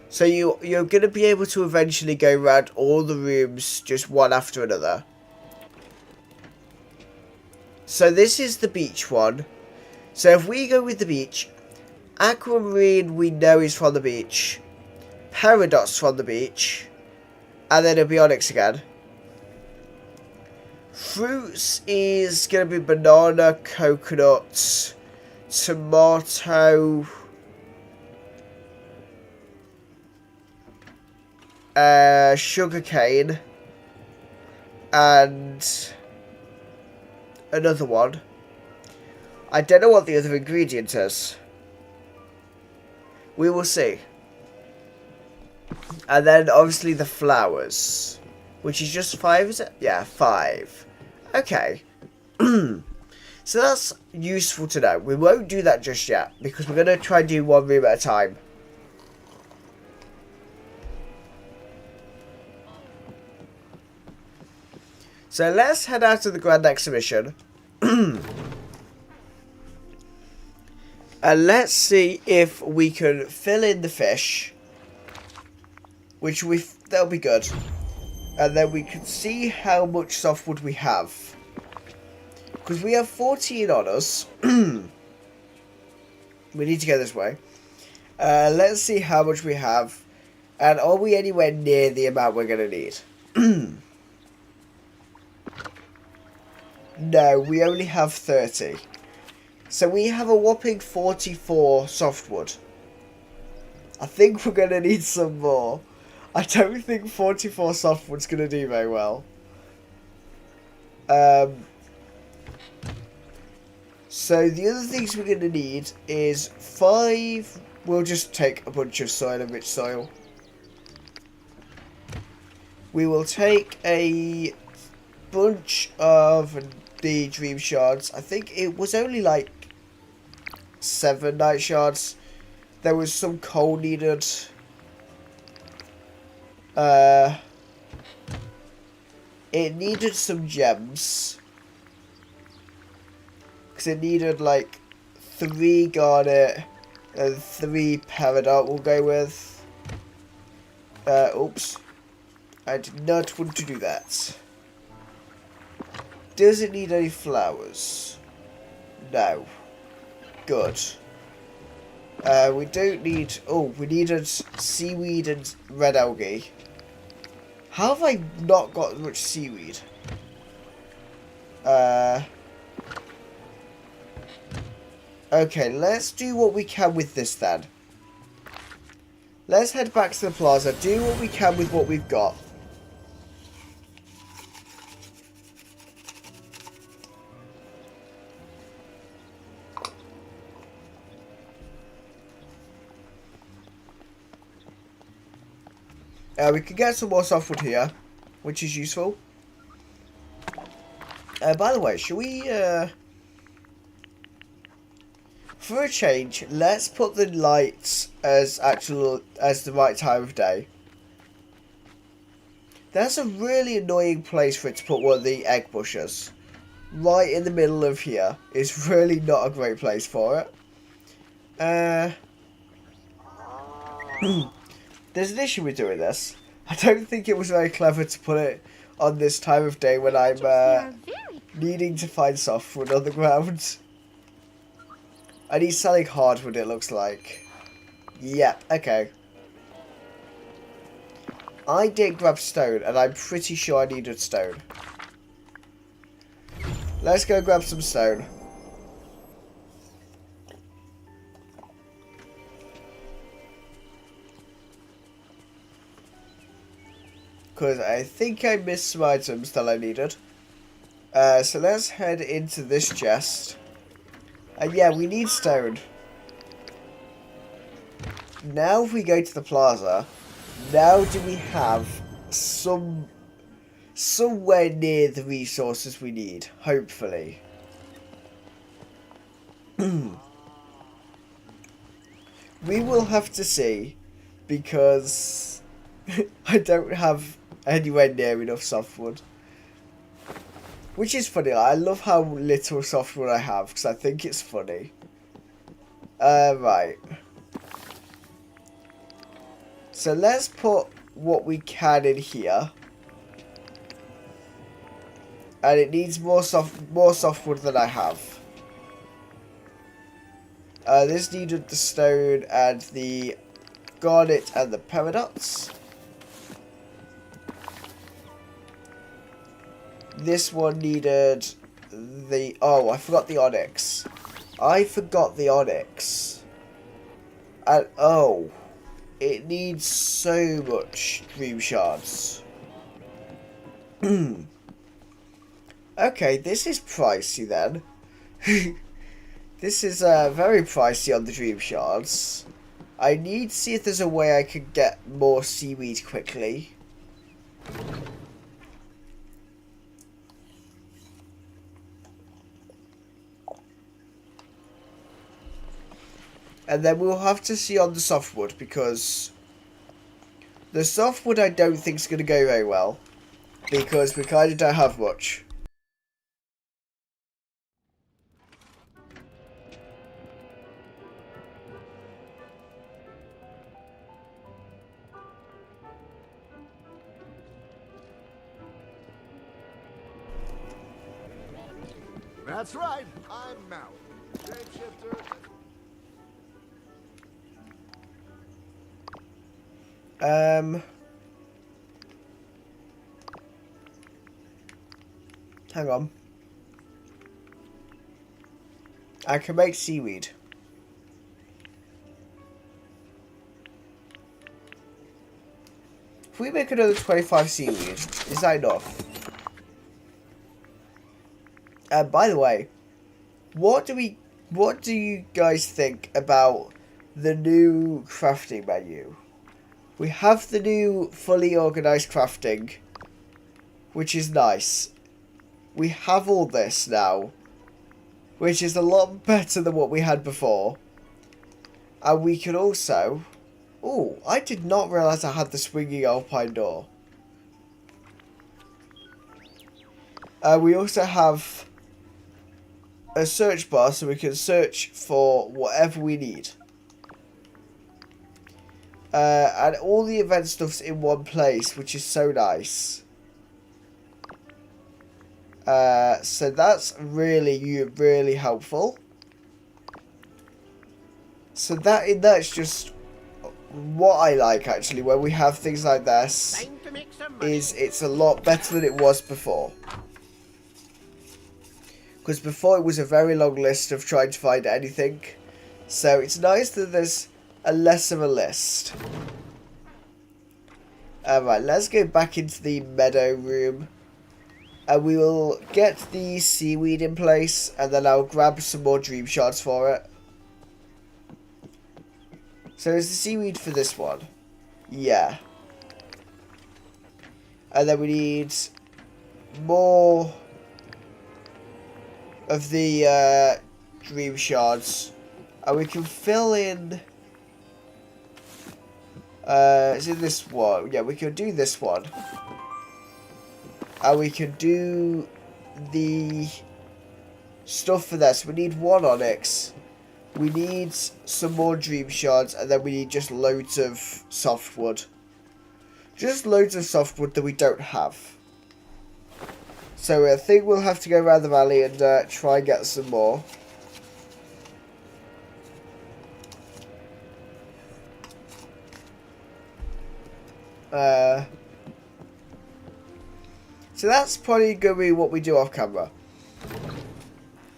So you're going to be able to eventually go around all the rooms just one after another. So this is the beach one. So if we go with the beach, aquamarine we know is from the beach. Peridot's from the beach. And then it'll be onyx again. Fruits is going to be banana, coconut, tomato, sugarcane, and another one. I don't know what the other ingredient is. We will see. And then obviously the flowers, which is just 5, is it? Yeah, 5. Okay. So that's useful to know. We won't do that just yet, because we're going to try and do one room at a time. So let's head out to the Grand Exhibition. And let's see if we can fill in the fish. Which that'll be good. And then we can see how much softwood we have. Because we have 14 on us. We need to go this way. Let's see how much we have. And are we anywhere near the amount we're going to need? No, we only have 30. So we have a whopping 44 softwood. I think we're going to need some more. I don't think 44 softwood's going to do very well. So the other things we're going to need is 5. We'll just take a bunch of soil and rich soil. We will take a bunch of the dream shards. I think it was only like 7 night shards. There was some coal needed. It needed some gems. Because it needed like 3 garnet and 3 peridot we'll go with. Oops. I did not want to do that. Does it need any flowers? No. Good. We don't need... Oh, we needed seaweed and red algae. How have I not got much seaweed? Okay, let's do what we can with this then. Let's head back to the plaza, do what we can with what we've got. We can get some more softwood here, which is useful. By the way, should we, for a change, let's put the lights as the right time of day. That's a really annoying place for it to put one of the egg bushes. Right in the middle of here is really not a great place for it. There's an issue with doing this. I don't think it was very clever to put it on this time of day when I'm needing to find softwood on the ground. I need selling hardwood, it looks like. Yep, okay. I did grab stone, and I'm pretty sure I needed stone. Let's go grab some stone. Because I think I missed some items that I needed. So let's head into this chest. And yeah, we need stone. Now if we go to the plaza, now do we have somewhere near the resources we need, hopefully. We will have to see, because I don't have anywhere near enough softwood. Which is funny, I love how little softwood I have, because I think it's funny. Right. So let's put what we can in here. And it needs more softwood than I have. This needed the stone and the garnet and the peridots. This one needed the... Oh, I forgot the onyx. I forgot the onyx. And, oh, it needs so much dream shards. Okay, this is pricey then. This is very pricey on the dream shards. I need to see if there's a way I could get more seaweed quickly. And then we'll have to see on the softwood, because the softwood I don't think is going to go very well, because we kind of don't have much. That's right. I'm Mal. Shapeshifter. Hang on. I can make seaweed. If we make another 25 seaweed, is that enough? By the way, what do you guys think about the new crafting menu? We have the new fully organized crafting, which is nice. We have all this now, which is a lot better than what we had before. And we can also... Oh, I did not realize I had the swinging alpine door. We also have a search bar, so we can search for whatever we need. And all the event stuff's in one place, which is so nice. So that's really helpful. So that's just what I like, actually, when we have things like this, is it's a lot better than it was before. Because before it was a very long list of trying to find anything. So it's nice that there's a less of a list. Alright, let's go back into the meadow room. And we will get the seaweed in place, and then I'll grab some more dream shards for it. So is the seaweed for this one? Yeah. And then we need more of the dream shards. And we can fill in... is it this one? Yeah, we can do this one. And we can do the stuff for this. We need 1 onyx. We need some more dream shards. And then we need just loads of softwood. Just loads of softwood that we don't have. So I think we'll have to go around the valley and try and get some more. So that's probably going to be what we do off camera.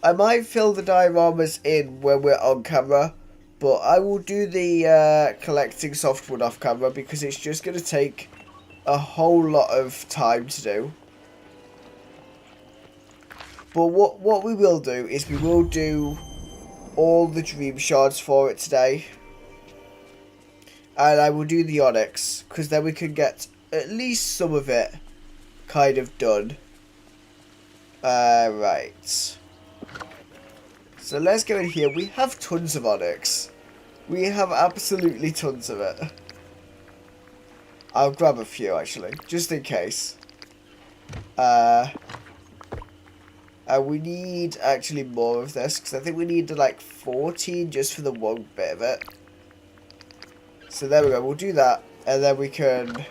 I might fill the dioramas in when we're on camera, but I will do the collecting softwood off camera because it's just going to take a whole lot of time to do. But what we will do is we will do all the dream shards for it today. And I will do the onyx, because then we can get at least some of it kind of done. Right. So let's go in here. We have tons of onyx. We have absolutely tons of it. I'll grab a few actually, just in case. We need actually more of this, because I think we need like 14 just for the one bit of it. So there we go, we'll do that, and then we can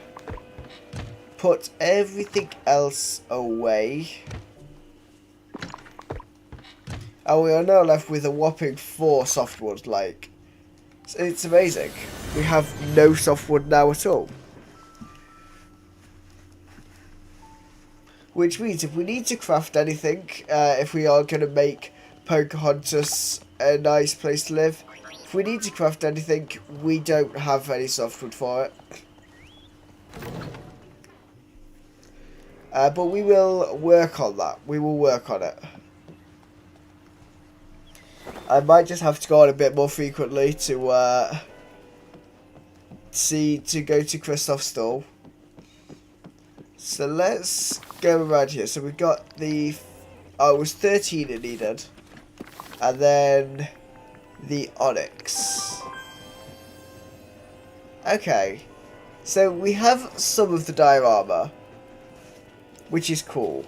put everything else away. And we are now left with a whopping 4 softwood, like, it's amazing. We have no softwood now at all. Which means if we need to craft anything, if we are going to make Pocahontas a nice place to live, if we need to craft anything, we don't have any softwood for it. But we will work on that. We will work on it. I might just have to go on a bit more frequently to go to Kristoff's stall. So let's go around here. So we've got the... Oh, it was 13 it needed. And then the onyx. Okay. So we have some of the diorama, which is cool.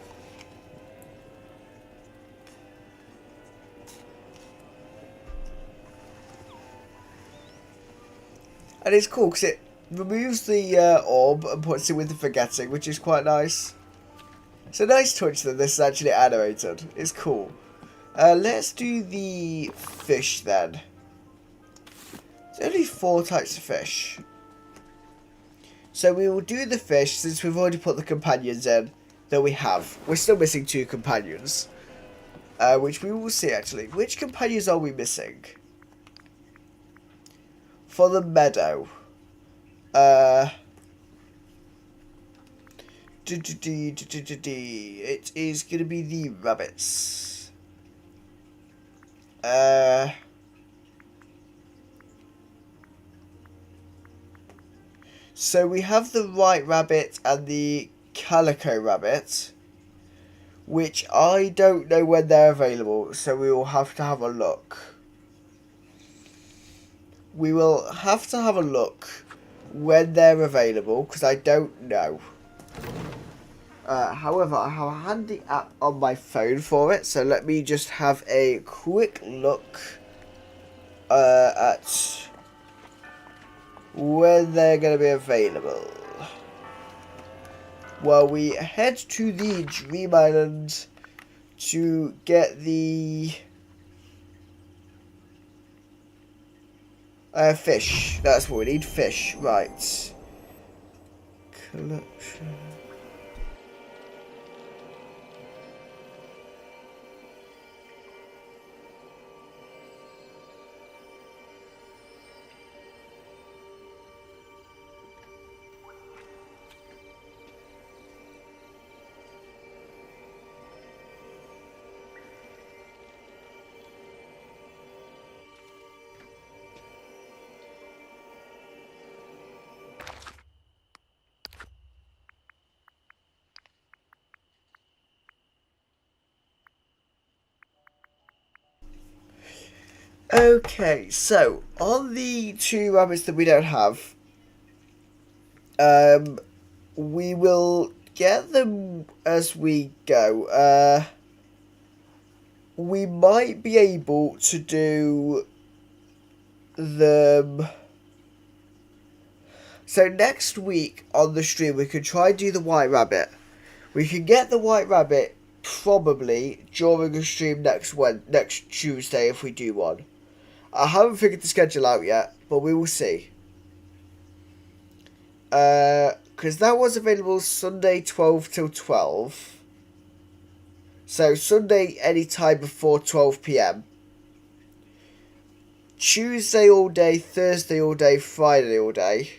And it's cool because it removes the orb and puts it with the forgetting, which is quite nice. It's a nice touch that this is actually animated. It's cool. Let's do the fish then. There's only 4 types of fish. So we will do the fish since we've already put the companions in that we have. We're still missing 2 companions. Which we will see actually. Which companions are we missing? For the meadow. It is going to be the rabbits. So we have the white rabbit and the calico rabbit, which I don't know when they're available, so we will have to have a look. We will have to have a look when they're available, because I don't know. However, I have a handy app on my phone for it, so let me just have a quick look at when they're going to be available. Well, we head to the Dream Island to get the fish. That's what we need, fish. Right. Collection. Okay, so on the 2 rabbits that we don't have, we will get them as we go. We might be able to do them. So next week on the stream, we could try and do the white rabbit. We could get the white rabbit probably during a stream next Tuesday if we do one. I haven't figured the schedule out yet, but we will see. Because that was available Sunday 12 till 12. So Sunday any time before 12 p.m. Tuesday all day, Thursday all day, Friday all day.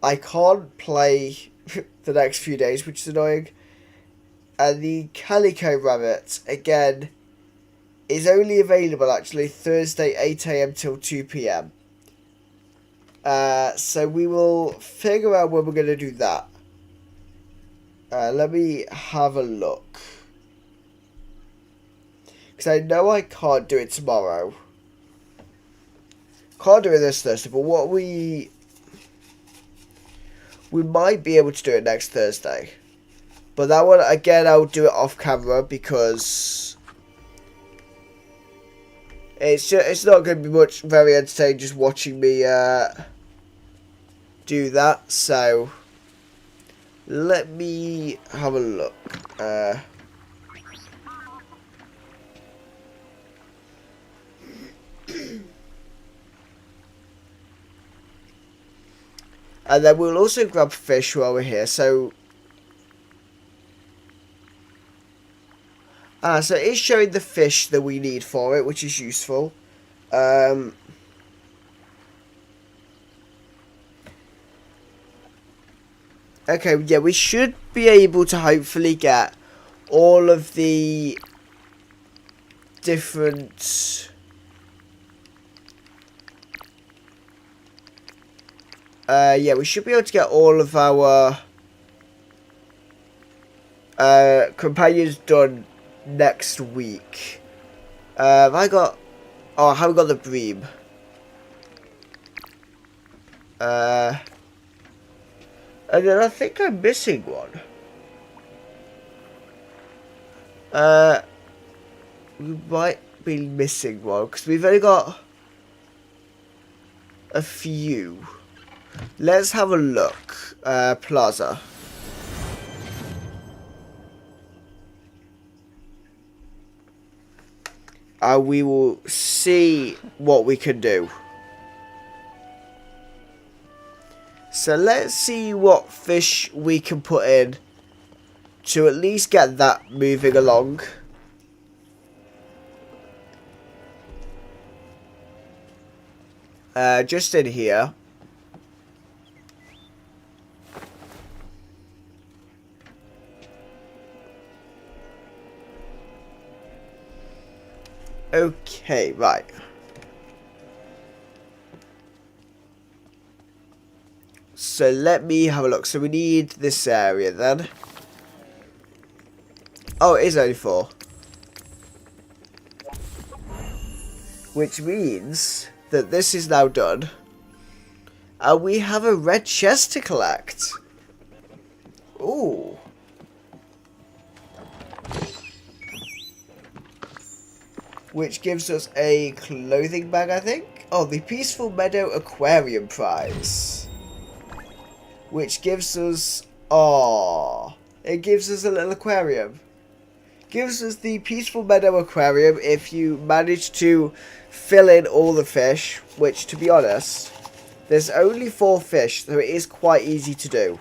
I can't play the next few days, which is annoying. And the Calico Rabbit, again, is only available actually Thursday 8 a.m. till 2 p.m. So we will figure out when we're going to do that. Let me have a look. Because I know I can't do it tomorrow. Can't do it this Thursday, but what we might be able to do it next Thursday. But that one, again, I'll do it off camera because it's not going to be very entertaining just watching me do that. So let me have a look. And then we'll also grab fish while we're here. So so it is showing the fish that we need for it, which is useful. Okay, yeah, we should be able to hopefully get all of the different yeah, we should be able to get all of our companions done next week. Have I got... Oh, I haven't got the bream. And then I think I'm missing one. We might be missing one, because we've only got a few. Let's have a look. Plaza. We will see what we can do. So let's see what fish we can put in to at least get that moving along. Just in here. Okay, right. So let me have a look. So we need this area then. Oh, it is only 4. Which means that this is now done. And we have a red chest to collect. Ooh. Which gives us a clothing bag, I think. Oh, the Peaceful Meadow Aquarium prize. Which gives us... Oh, it gives us a little aquarium. Gives us the Peaceful Meadow Aquarium if you manage to fill in all the fish. Which, to be honest, there's only 4 fish, so it is quite easy to do.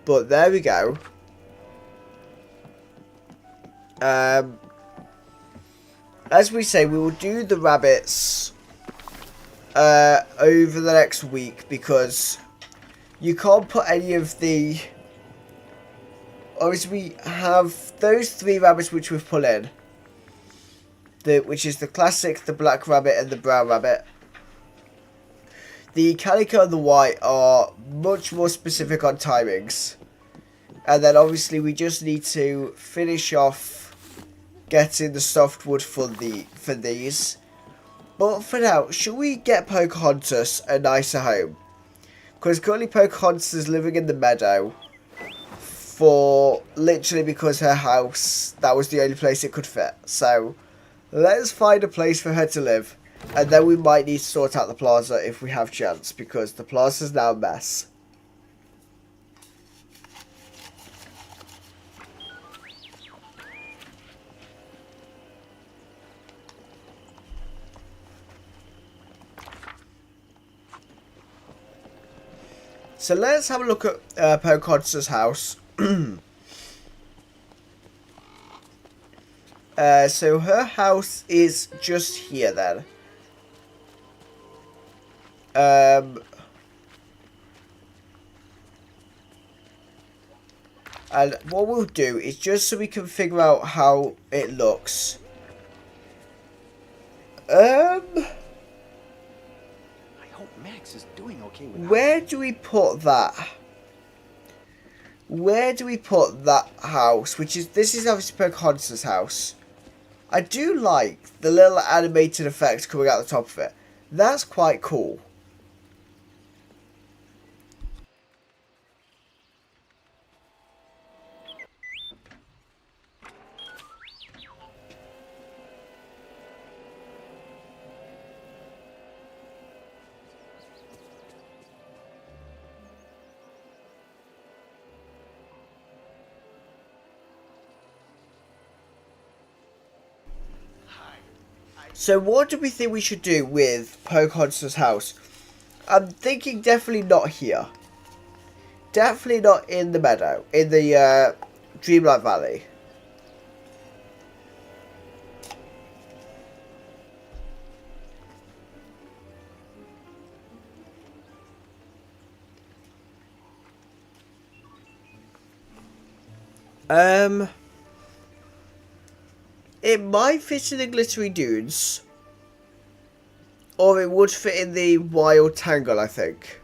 But there we go. As we say, we will do the rabbits over the next week because you can't put any of the... Obviously, we have those 3 rabbits which we've put in. Which is the classic, the black rabbit, and the brown rabbit. The calico and the white are much more specific on timings. And then obviously we just need to finish off getting the softwood for these. But for now, should we get Pocahontas a nicer home? Because currently Pocahontas is living in the meadow for literally because her house, that was the only place it could fit. So let's find a place for her to live. And then we might need to sort out the plaza if we have chance, because the plaza is now a mess. So let's have a look at Pocahontas' house. So her house is just here then. And what we'll do is, just so we can figure out how it looks. I hope Max is doing okay with Where do we put that? Where do we put that house? This is obviously Pocahontas' house. I do like the little animated effects coming out the top of it. That's quite cool. So what do we think we should do with Pocahontas' house? I'm thinking definitely not here. Definitely not in the meadow. In the Dreamlight Valley. It might fit in the Glittery Dunes. Or it would fit in the Wild Tangle, I think.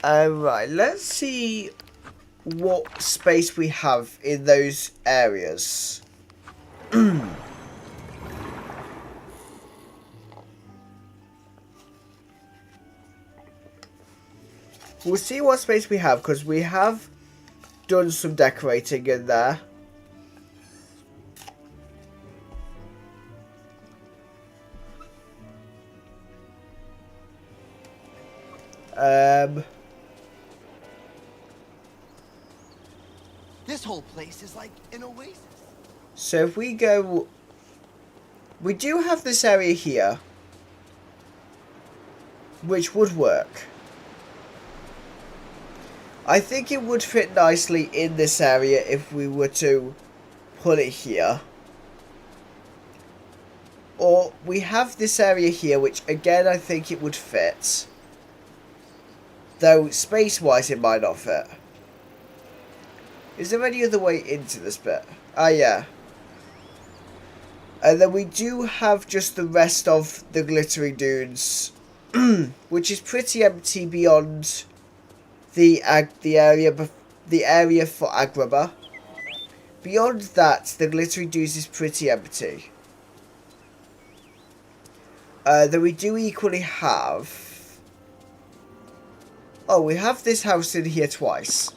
Right, let's see what space we have in those areas. We'll see what space we have, because we have done some decorating in there. This whole place is like an oasis. So if we go... We do have this area here, which would work. I think it would fit nicely in this area if we were to put it here. Or we have this area here, which again I think it would fit. Though space-wise it might not fit. Is there any other way into this bit? Ah, yeah. And then we do have just the rest of the Glittering Dunes, which is pretty empty beyond the area for Agrabah. Beyond that, the Glittering Dunes is pretty empty. Then we do equally have... Oh, we have this house in here twice.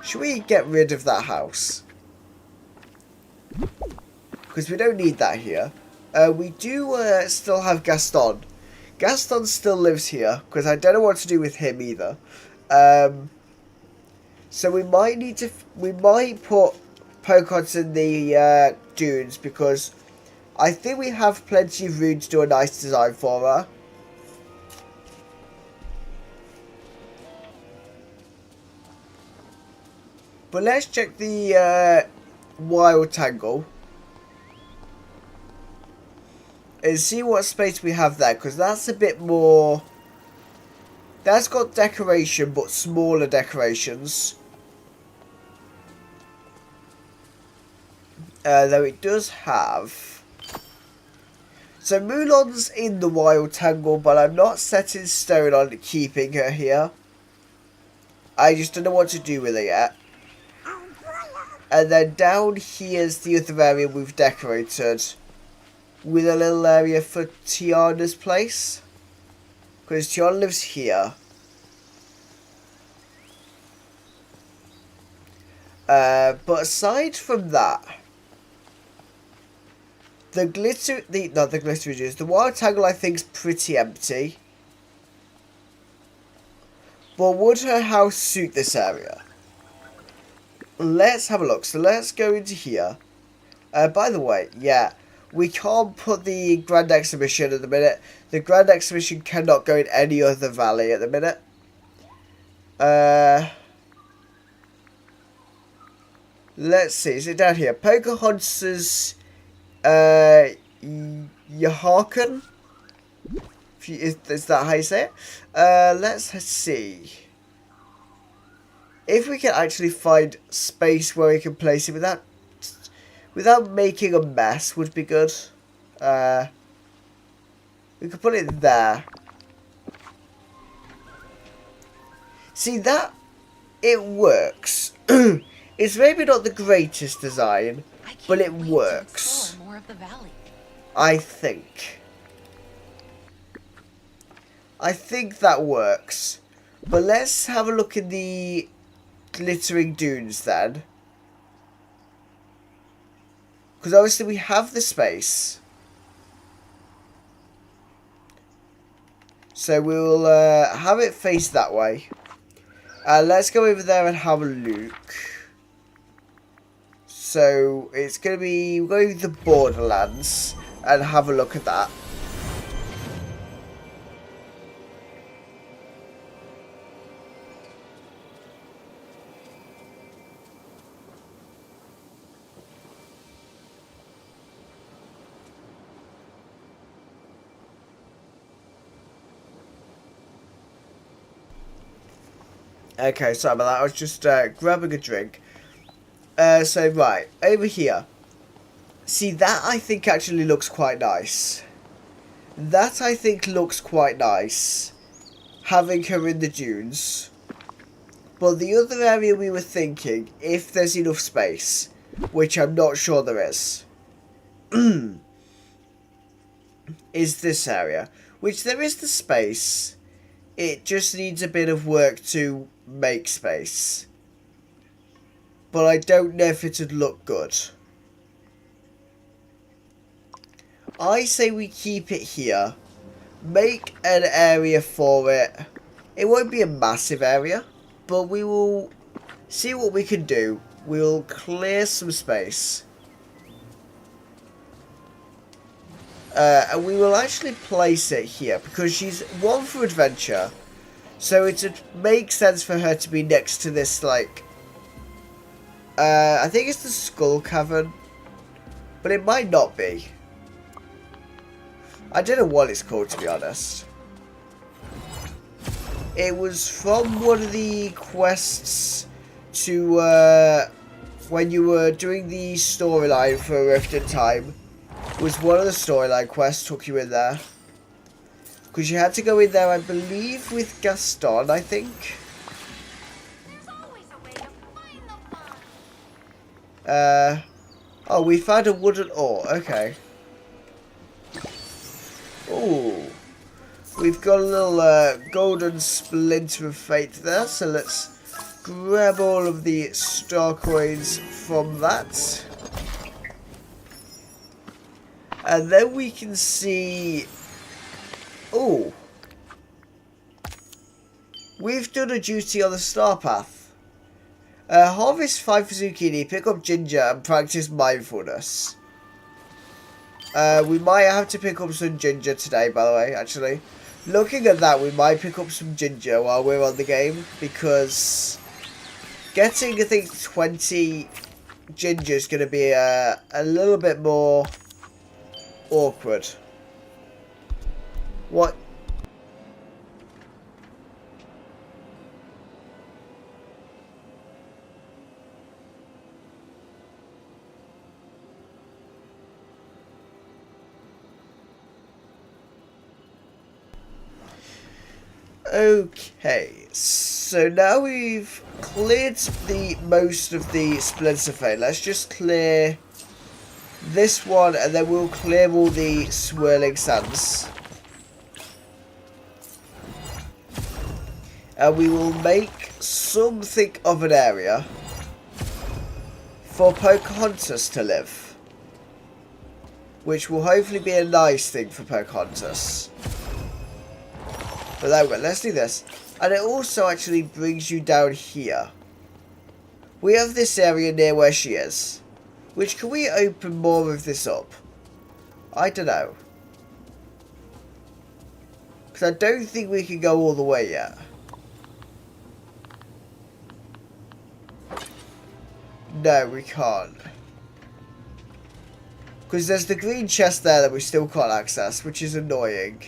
Should we get rid of that house? Because we don't need that here. We do still have Gaston. Gaston still lives here, because I don't know what to do with him either. So we might need to... We might put Pocahontas in the dunes, because I think we have plenty of room to do a nice design for her. But let's check the Wild Tangle. and see what space we have there, because that's a bit more. That's got decoration, but smaller decorations. Though it does have. So Mulan's in the Wild Tangle, but I'm not set in stone on keeping her here. I just don't know what to do with her yet. And then down here's the other area we've decorated. With a little area for Tiana's place. Because Tiana lives here. But aside from that, the Wild Tangle I think is pretty empty. But would her house suit this area? Let's have a look. So let's go into here. By the way, yeah, we can't put the Grand Exhibition at the minute. The Grand Exhibition cannot go in any other valley at the minute. Let's see. Is it down here? Pocahontas, Yaharkan? Is that how you say it? Let's see. If we can actually find space where we can place it without making a mess would be good. We could put it there. See that? It works. It's maybe not the greatest design, but it works. More of the valley. I think that works. But let's have a look in the glittering dunes then. Because obviously we have the space. So we'll have it face that way. Let's go over there and have a look. So it's going to be, we're going to the Borderlands and have a look at that. Okay, sorry about that. I was just grabbing a drink. So, right, over here. See, that I think actually looks quite nice. That I think looks quite nice. Having her in the dunes. But the other area we were thinking, if there's enough space, which I'm not sure there is, is this area. Which there is the space. It just needs a bit of work to make space. But I don't know if it would look good. I say we keep it here. Make an area for it. It won't be a massive area. But we will see what we can do. We'll clear some space. And we will actually place it here. Because she's one for adventure. So it would make sense for her to be next to this, like... I think it's the Skull Cavern. But it might not be. I don't know what it's called, to be honest. It was from one of the quests to, when you were doing the storyline for Rift in Time. It was one of the storyline quests took you in there. Because you had to go in there, I believe, with Gaston, I think. There's always a way to find the fun. Oh, we found a wooden ore. Okay. Ooh. We've got a little golden splinter of fate there, so let's grab all of the star coins from that. And then we can see... Ooh. We've done a duty on the star path. Harvest 5 zucchini, pick up ginger, and practice mindfulness. We might have to pick up some ginger today, by the way, actually. Looking at that, we might pick up some ginger while we're on the game, because getting, I think, 20 ginger is going to be a little bit more awkward. What? Okay, so now we've cleared the most of the splinter vein. Let's just clear this one, and then we'll clear all the swirling sands. And we will make something of an area for Pocahontas to live, which will hopefully be a nice thing for Pocahontas. But there we go, let's do this. And it also actually brings you down here. We have this area near where she is. Which, can we open more of this up? I don't know. Because I don't think we can go all the way yet. No, we can't. Because there's the green chest there that we still can't access, which is annoying.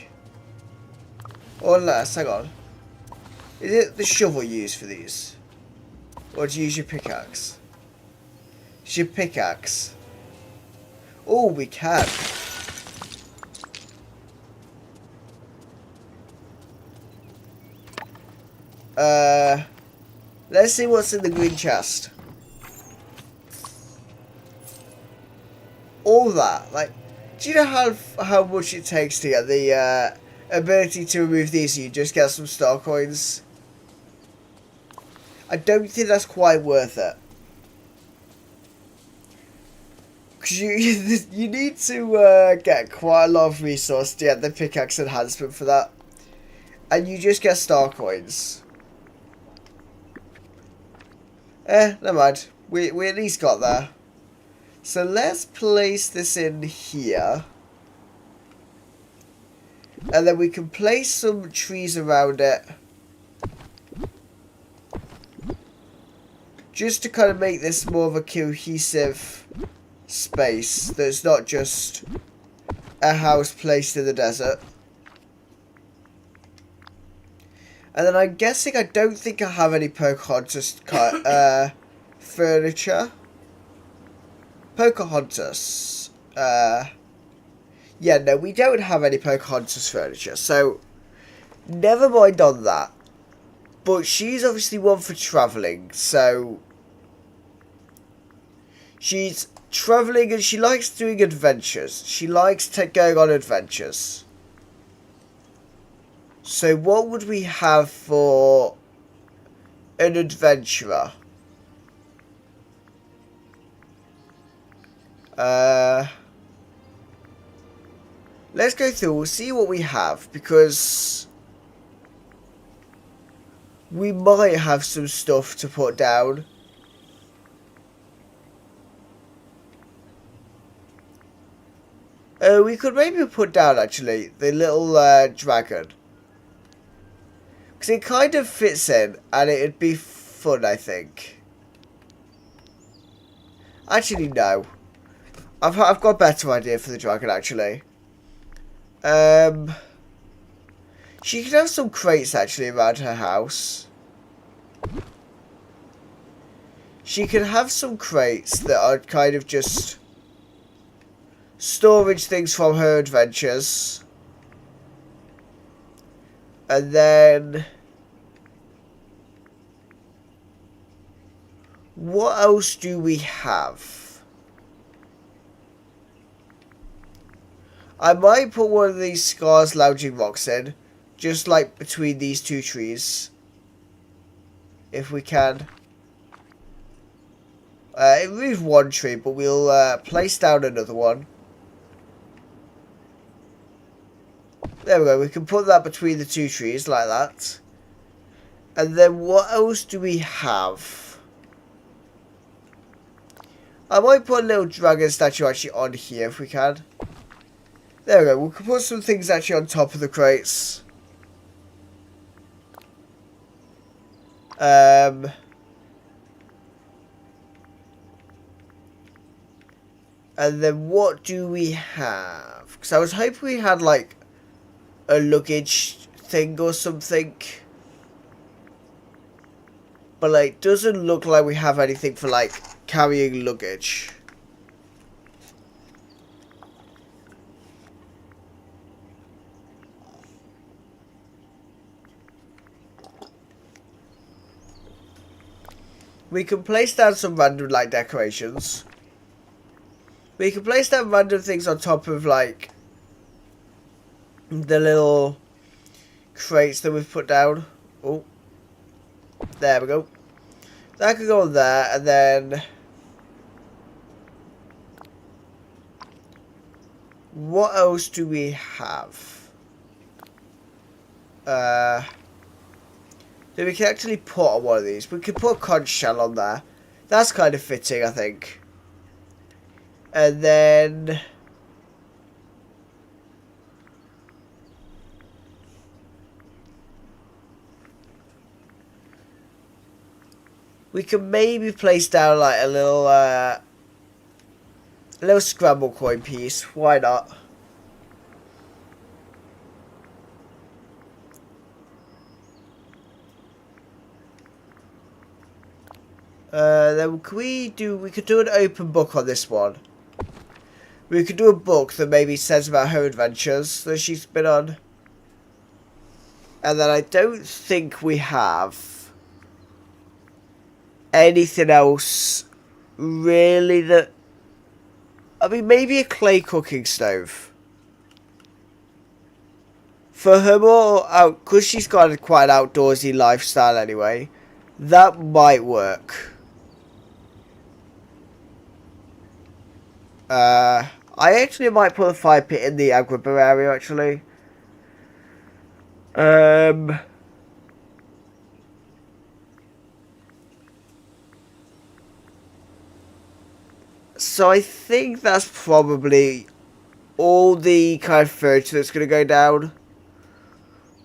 Or unless, hang on. Is it the shovel used for these? Or do you use your pickaxe? It's your pickaxe. Oh, we can. Let's see what's in the green chest. All that, like, do you know how much it takes to get the ability to remove these? You just get some star coins. I don't think that's quite worth it. Because you need to get quite a lot of resource to get the pickaxe enhancement for that. And you just get star coins. Never mind. We at least got there. So let's place this in here. And then we can place some trees around it. Just to kind of make this more of a cohesive space. That's not just a house placed in the desert. And then I'm guessing I don't think I have any Pocahontas furniture. Pocahontas. Yeah, no, we don't have any Pocahontas furniture. So, never mind on that. But she's obviously one for travelling. So, she's travelling and she likes doing adventures. She likes going on adventures. So what would we have for an adventurer? Let's go through. We'll see what we have, because we might have some stuff to put down. We could maybe put down, actually, the little dragon. Because it kind of fits in, and it'd be fun, I think. Actually, no. I've got a better idea for the dragon, actually. She could have some crates, actually, around her house. She could have some crates that are kind of just storage things from her adventures. And then what else do we have? I might put one of these Scar's lounging rocks in, just like between these two trees, if we can. It moved one tree, but we'll place down another one. There we go, we can put that between the two trees, like that. And then what else do we have? I might put a little dragon statue actually on here, if we can. There we go, we can put some things actually on top of the crates. And then what do we have? Because I was hoping we had, like, a luggage thing or something. But like, doesn't look like we have anything for like carrying luggage. We can place down some random like decorations. We can place down random things on top of like the little crates that we've put down. Oh, there we go. That could go on there, and then what else do we have? That we can actually put on one of these. We could put a conch shell on there. That's kind of fitting, I think. And then we can maybe place down like a little scramble coin piece. Why not? Then we could do an open book on this one. We could do a book that maybe says about her adventures that she's been on. And then I don't think we have anything else really that... I mean, maybe a clay cooking stove. For her more out... Because she's got quite an outdoorsy lifestyle anyway. That might work. I actually might put a fire pit in the Agrabah area, actually. So I think that's probably all the kind of furniture that's going to go down.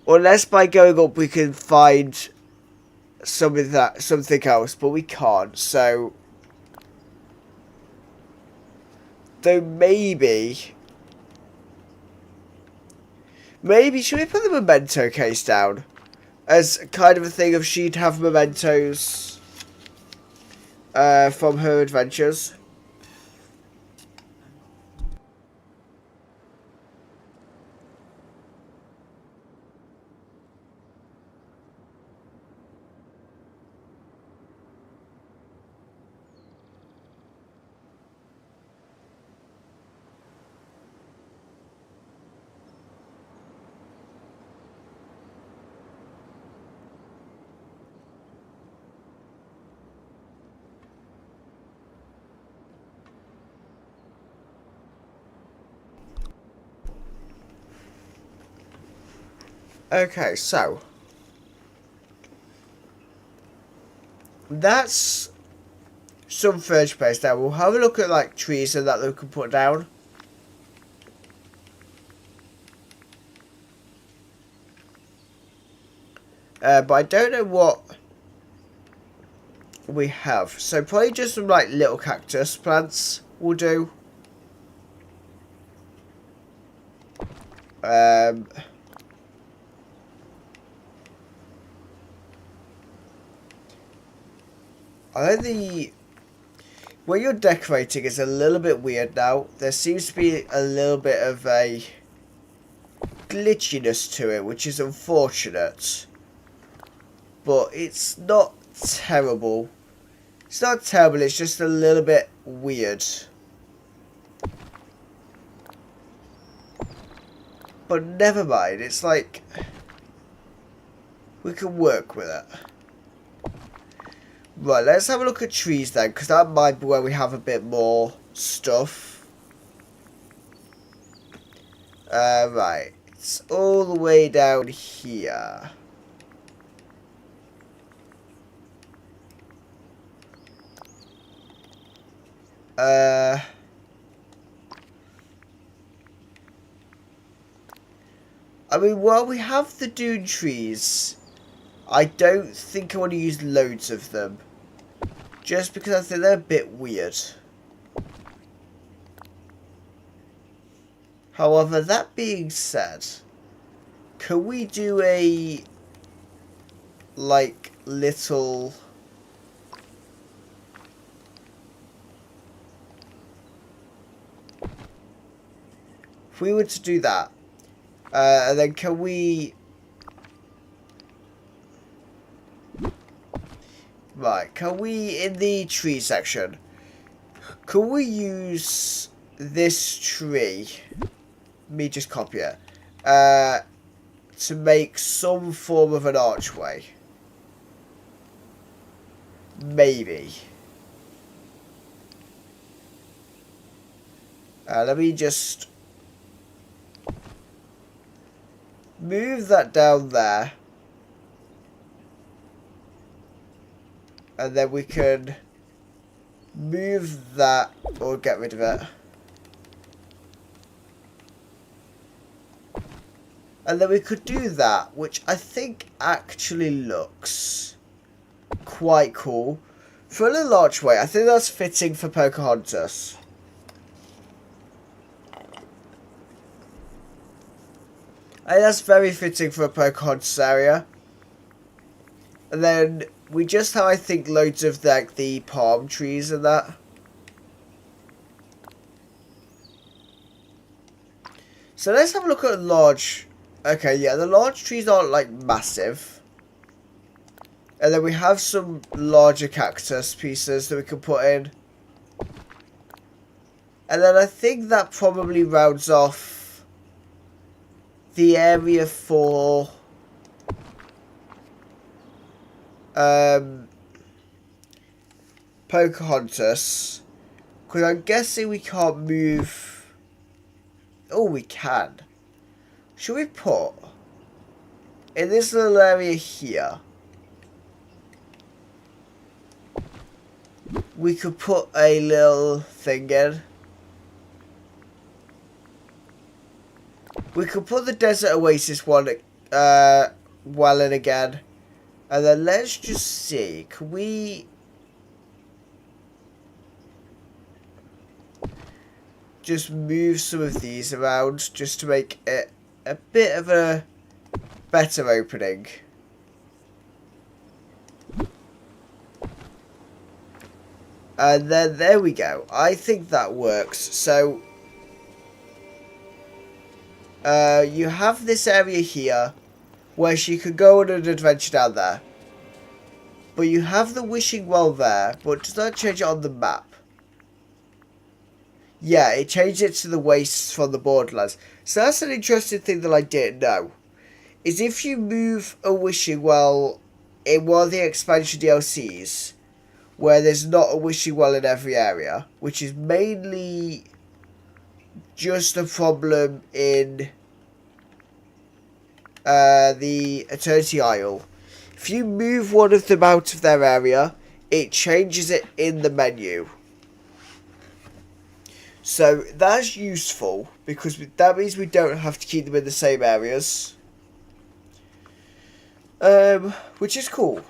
Unless by going up we can find something else, but we can't, so... Though maybe should we put the memento case down as kind of a thing of she'd have mementos from her adventures? Okay, so that's some furniture place down. We'll have a look at like trees and that we can put down. But I don't know what we have. So probably just some like little cactus plants will do. I know where you're decorating is a little bit weird now. There seems to be a little bit of a glitchiness to it, which is unfortunate. But it's not terrible. It's not terrible, it's just a little bit weird. But never mind, it's like... we can work with it. Right, let's have a look at trees then, because that might be where we have a bit more stuff. Right, it's all the way down here. I mean, while we have the dune trees, I don't think I want to use loads of them. Just because I think they're a bit weird. However, that being said, can we do a like little if we were to do that and then can we in the tree section can we use this tree me just copy it to make some form of an archway? Maybe. Let me just move that down there. And then we can move that or get rid of it. And then we could do that, which I think actually looks quite cool. For a little archway, I think that's fitting for Pocahontas. I think that's very fitting for a Pocahontas area. And then we just have, I think, loads of like the palm trees and that. So let's have a look at large. Okay, yeah, the large trees aren't like massive. And then we have some larger cactus pieces that we can put in. And then I think that probably rounds off the area for Pocahontas. Because I'm guessing we can't move. Oh, we can. Should we put in this little area here? We could put a little thing in. We could put the Desert Oasis one well in again. And then let's just see. Can we just move some of these around just to make it a bit of a better opening? And then there we go. I think that works. So you have this area here where she could go on an adventure down there. But you have the wishing well there, but does that change it on the map? Yeah, it changed it to the wastes from the Borderlands. So that's an interesting thing that I didn't know. Is if you move a wishing well in one of the expansion DLCs, where there's not a wishing well in every area, which is mainly just a problem in the Eternity Isle. If you move one of them out of their area, it changes it in the menu. So that's useful, because that means we don't have to keep them in the same areas. Which is cool.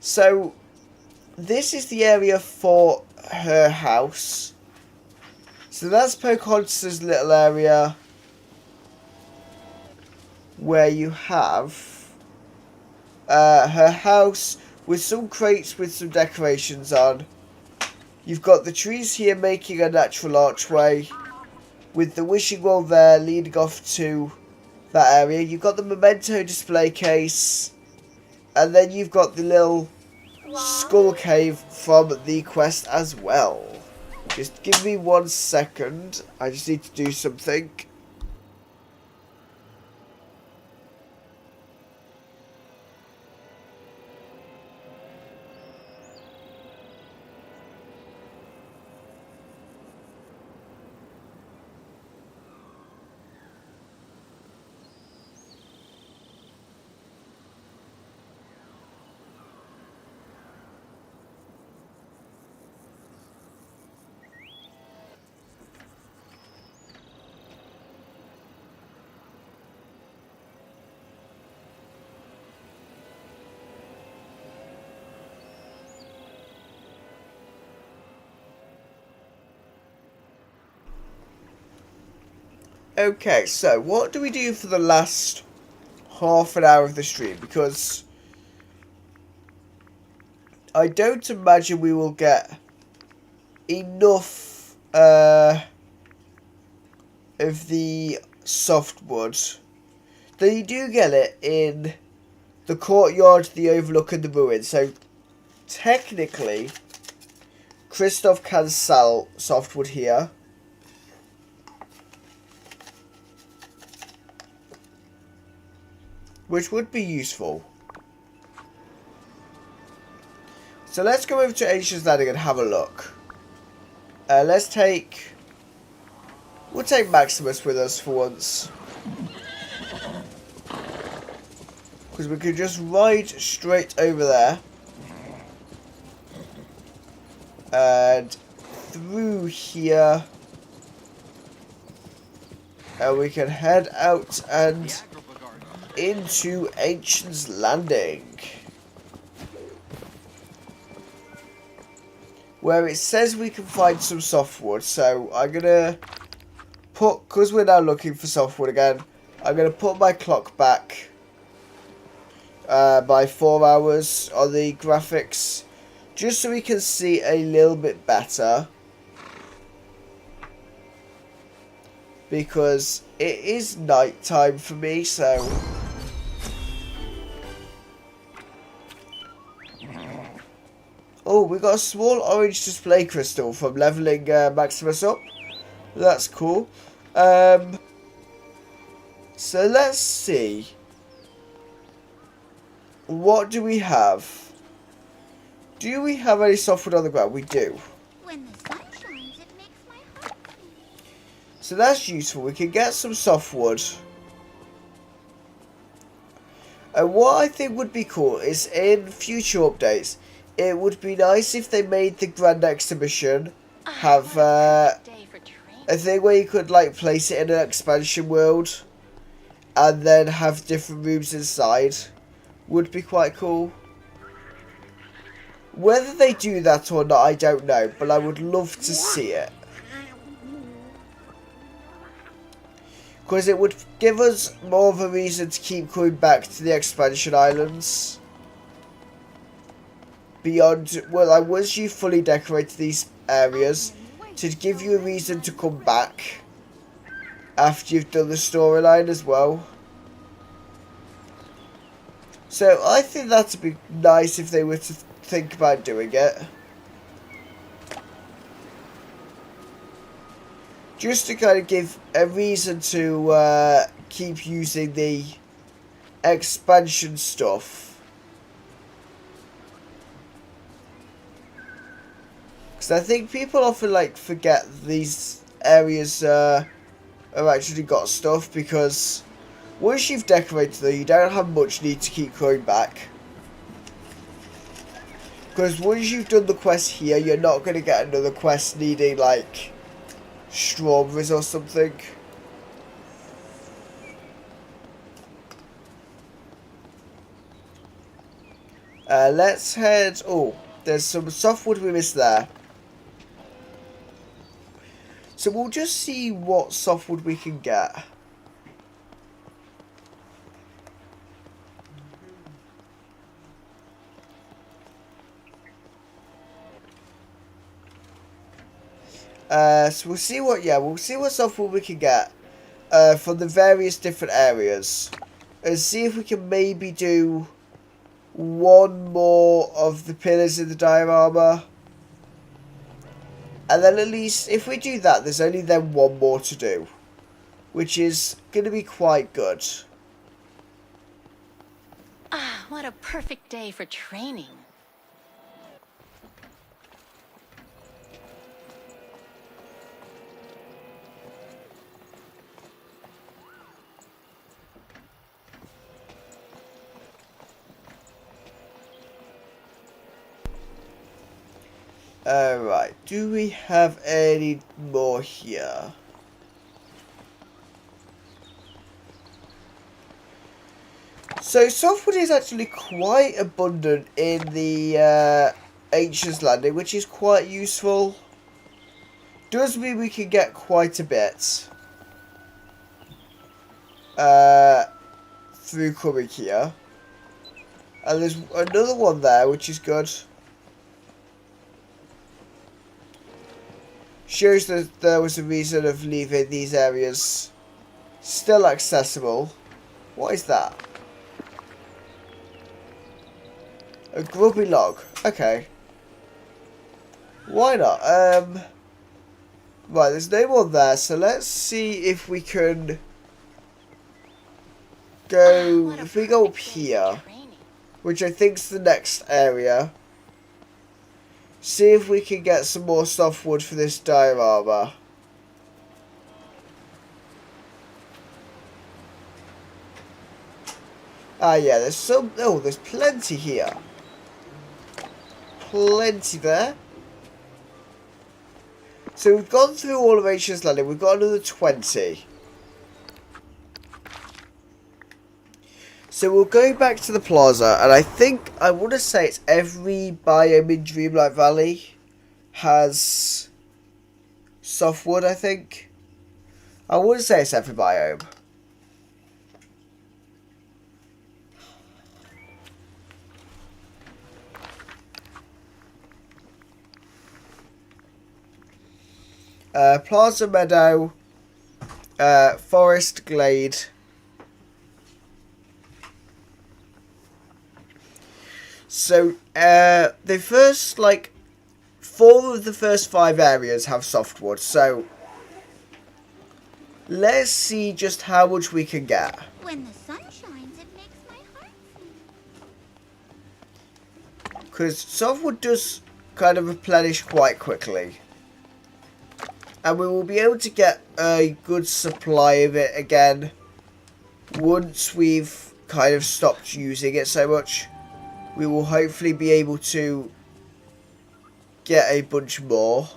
So this is the area for her house. So that's Pocahontas' little area where you have her house with some crates with some decorations on. You've got the trees here making a natural archway with the wishing well there leading off to that area. You've got the memento display case, and then you've got the little skull cave from the quest as well. Just give me 1 second. I just need to do something. Okay, so what do we do for the last half an hour of the stream, because I don't imagine we will get enough of the softwood. Though you do get it in the courtyard, the overlook, and the ruins. So technically, Christoph can sell softwood here. Which would be useful. So let's go over to Ancient's Landing and have a look. We'll take Maximus with us for once. Because we could just ride straight over there. And through here. And we can head out and into Ancient's Landing. Where it says we can find some softwood. So I'm going to put, because we're now looking for softwood again, I'm going to put my clock back by 4 hours on the graphics. Just so we can see a little bit better. Because it is night time for me, so... Oh, we got a small orange display crystal from leveling Maximus up. That's cool. So let's see. What do we have? Do we have any softwood on the ground? We do. When the sun shines, it makes my heart beat. So that's useful. We can get some softwood. And what I think would be cool is in future updates, it would be nice if they made the Grand Exhibition have a thing where you could like place it in an expansion world and then have different rooms inside. Would be quite cool. Whether they do that or not, I don't know, but I would love to see it. Because it would give us more of a reason to keep coming back to the expansion islands. Beyond, well, like once you fully decorate these areas, to give you a reason to come back after you've done the storyline as well. So I think that'd be nice if they were to think about doing it. Just to kind of give a reason to keep using the expansion stuff. Because I think people often like forget these areas have actually got stuff, because once you've decorated them, you don't have much need to keep going back. Because once you've done the quest here, you're not going to get another quest needing like strawberries or something. Let's head... Oh, there's some softwood we missed there. So we'll just see what softwood we can get. So we'll see what softwood we can get from the various different areas. And see if we can maybe do one more of the pillars in the diorama. And then at least, if we do that, there's only then one more to do. Which is going to be quite good. Ah, what a perfect day for training. Alright, do we have any more here? So softwood is actually quite abundant in the Ancient's Landing, which is quite useful. Does mean we can get quite a bit through coming here. And there's another one there, which is good. Shows that there was a reason of leaving these areas still accessible. What is that? A grubby log. Okay. Why not? Right, there's no more there, so let's see if we can go... What a If we go up perfect day for here, training. which I think's the next area, see if we can get some more softwood for this diorama. Ah, yeah, there's some... Oh, there's plenty here. Plenty there. So we've gone through all of Ancient's Landing. We've got another 20. So we'll go back to the plaza. And I think, I want to say it's every biome in Dreamlight Valley has softwood, I think. I wouldn't say it's every biome. Plaza Meadow, Forest Glade. So, the first, 4 of the first 5 areas have softwood, so let's see just how much we can get. When the sun shines, it makes my heart sing. Because softwood does kind of replenish quite quickly. And we will be able to get a good supply of it again once we've kind of stopped using it so much. We will hopefully be able to get a bunch more.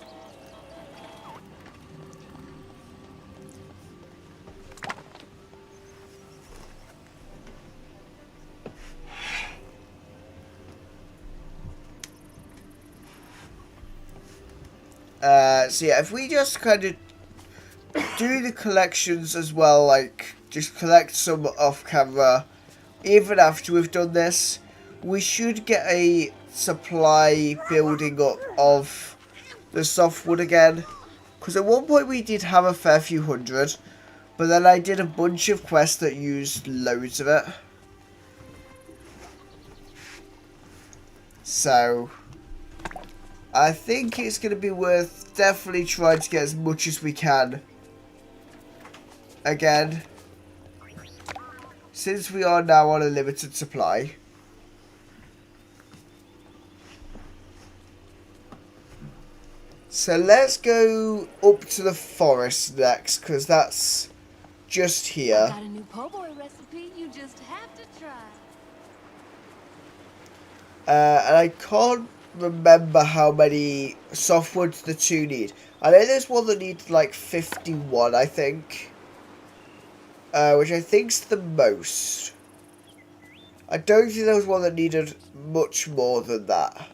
So yeah, if we just kind of do the collections as well, just collect some off camera, even after we've done this, we should get a supply building up of the softwood again. Because at one point we did have a fair few hundred, but then I did a bunch of quests that used loads of it. So I think it's going to be worth definitely trying to get as much as we can again, since we are now on a limited supply. So let's go up to the forest next, because that's just here. Got a new po' boy recipe you just have to try. And I can't remember how many softwoods the 2 need. I know there's one that needs 51, I think. Which I think's the most. I don't think there was one that needed much more than that.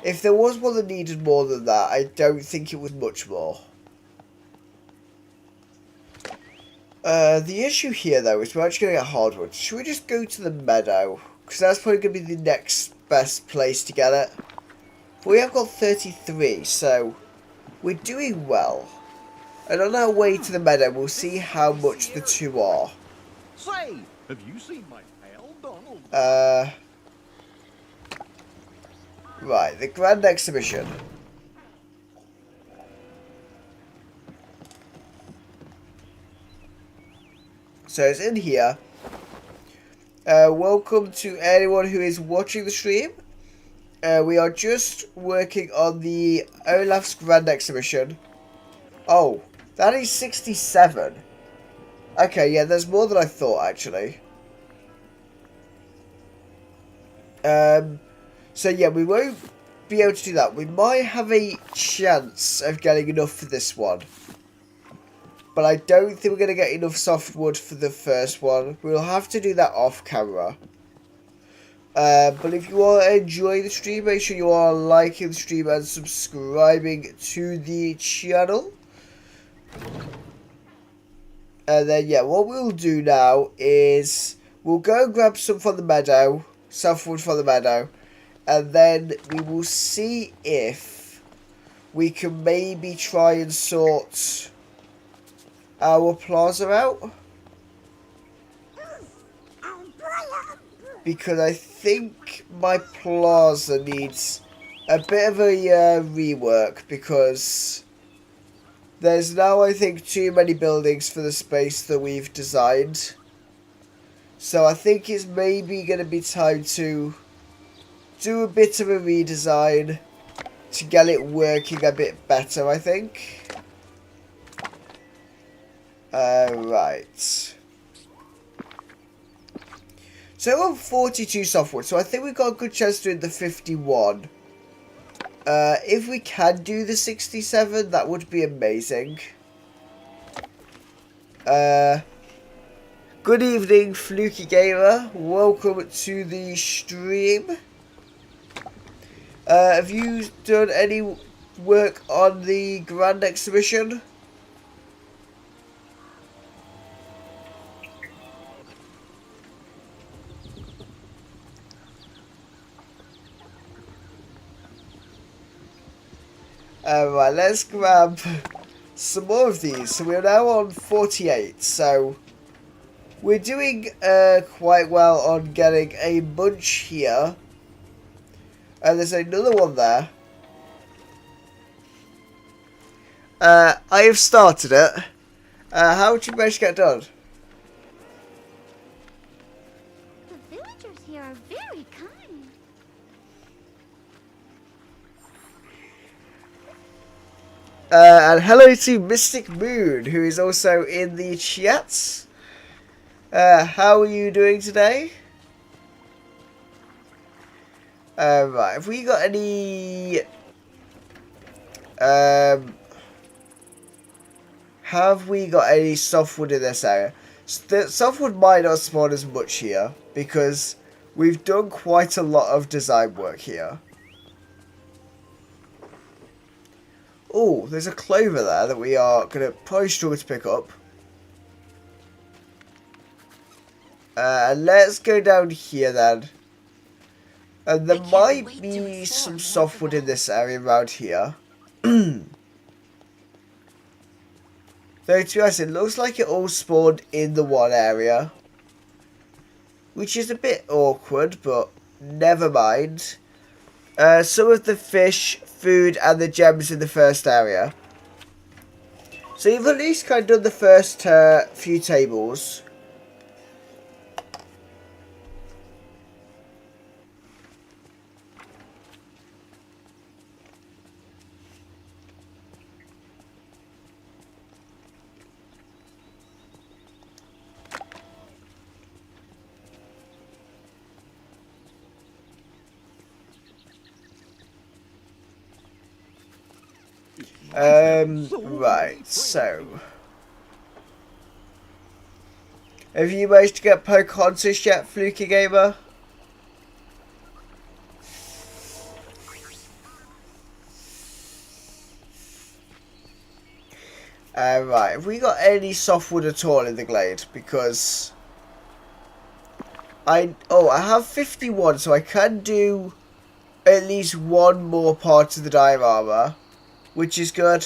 If there was one that needed more than that, I don't think it was much more. The issue here, though, is we're actually going to get hardwood. Should we just go to the meadow? Because that's probably going to be the next best place to get it. But we have got 33, so we're doing well. And on our way to the meadow, we'll see how much the 2 are. Say, have you seen my pal Donald? Right, the Grand Exhibition. So it's in here. Welcome to anyone who is watching the stream. We are just working on the Olaf's Grand Exhibition. Oh, that is 67. Okay, yeah, there's more than I thought, actually. So yeah, we won't be able to do that. We might have a chance of getting enough for this one. But I don't think we're going to get enough softwood for the first one. We'll have to do that off camera. But if you are enjoying the stream, make sure you are liking the stream and subscribing to the channel. And then, yeah, what we'll do now is we'll go and grab some from the meadow, softwood from the meadow, and then we will see if we can maybe try and sort our plaza out. Because I think my plaza needs a bit of a rework, because there's now, I think, too many buildings for the space that we've designed. So I think it's maybe going to be time to do a bit of a redesign to get it working a bit better, I think. Right. So we're on 42 softwood, so I think we've got a good chance to do the 51. If we can do the 67, that would be amazing. Good evening, Fluky Gamer. Welcome to the stream. Have you done any work on the Grand Exhibition? Right, let's grab some more of these. So we're now on 48, so we're doing quite well on getting a bunch here. And there's another one there. I have started it. How did you manage to get done? The villagers here are very kind. And hello to Mystic Moon, who is also in the chat. How are you doing today? Right, have we got any... have we got any softwood in this area? Softwood might not spawn as much here, because we've done quite a lot of design work here. Oh, there's a clover there that we are going to probably struggle to pick up. Let's go down here then. And there might be some softwood in this area around here. Though to be honest, it looks like it all spawned in the one area. Which is a bit awkward, but never mind. Some of the fish, food, and the gems in the first area. So you've at least kind of done the first few tables. Right, so... have you managed to get Pocahontas yet, Fluky Gamer? Right, have we got any softwood at all in the glade? Because... I have 51, so I can do at least one more part of the diorama, which is good.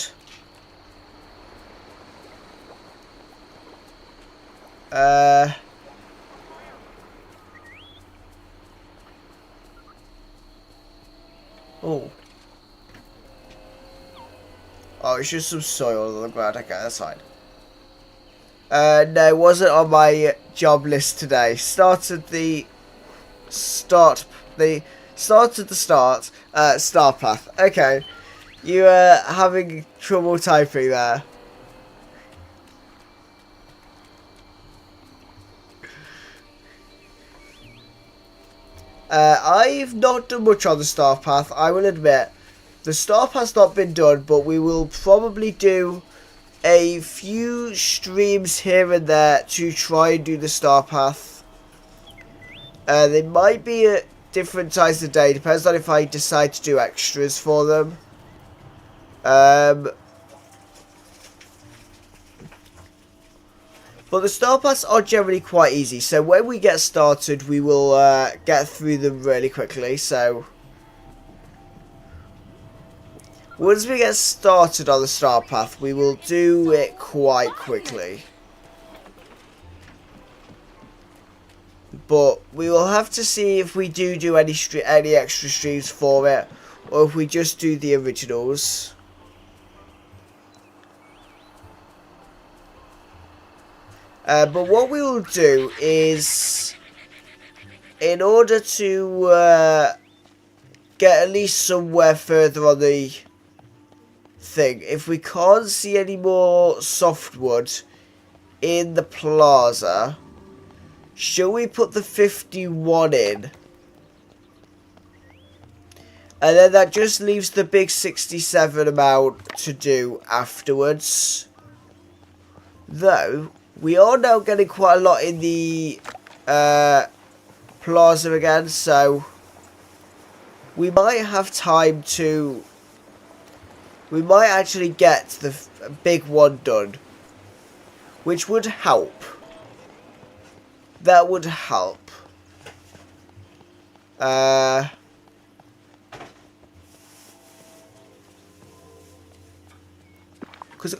Oh, it's just some soil on the ground. Okay, that's fine. No, it wasn't on my job list today. Started the start path. Okay, you are having trouble typing there. I've not done much on the star path, I will admit. The star path's not been done, but we will probably do a few streams here and there to try and do the star path. They might be at different times of the day, depends on if I decide to do extras for them. But the star paths are generally quite easy, so when we get started, we will get through them really quickly. So once we get started on the star path, we will do it quite quickly. But we will have to see if we do any extra streams for it, or if we just do the originals. But what we will do is, in order to get at least somewhere further on the thing, if we can't see any more softwood in the plaza, shall we put the 51 in? And then that just leaves the big 67 amount to do afterwards. Though, we are now getting quite a lot in the plaza again, so we might have time to... We might actually get the big one done, which would help. That would help.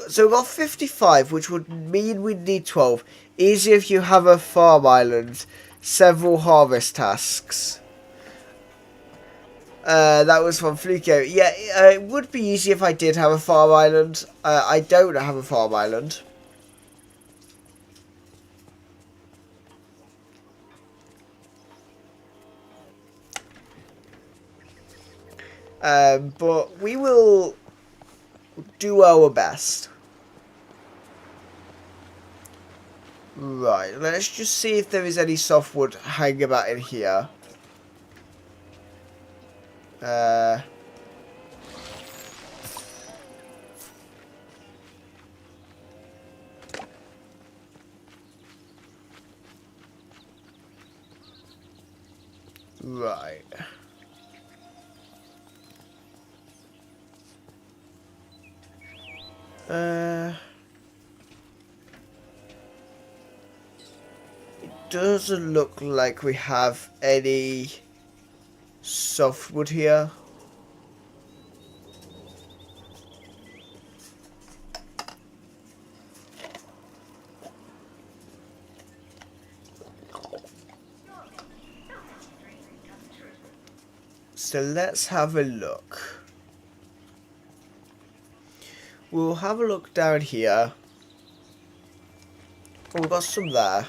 So we've got 55, which would mean we'd need 12. Easy if you have a farm island, several harvest tasks. That was from Flukio. Yeah, it would be easy if I did have a farm island. I don't have a farm island. But we will do our best. Right, let's just see if there is any softwood hanging about in here. Right. It doesn't look like we have any softwood here. So let's have a look. We'll have a look down here. Oh, we've got some there.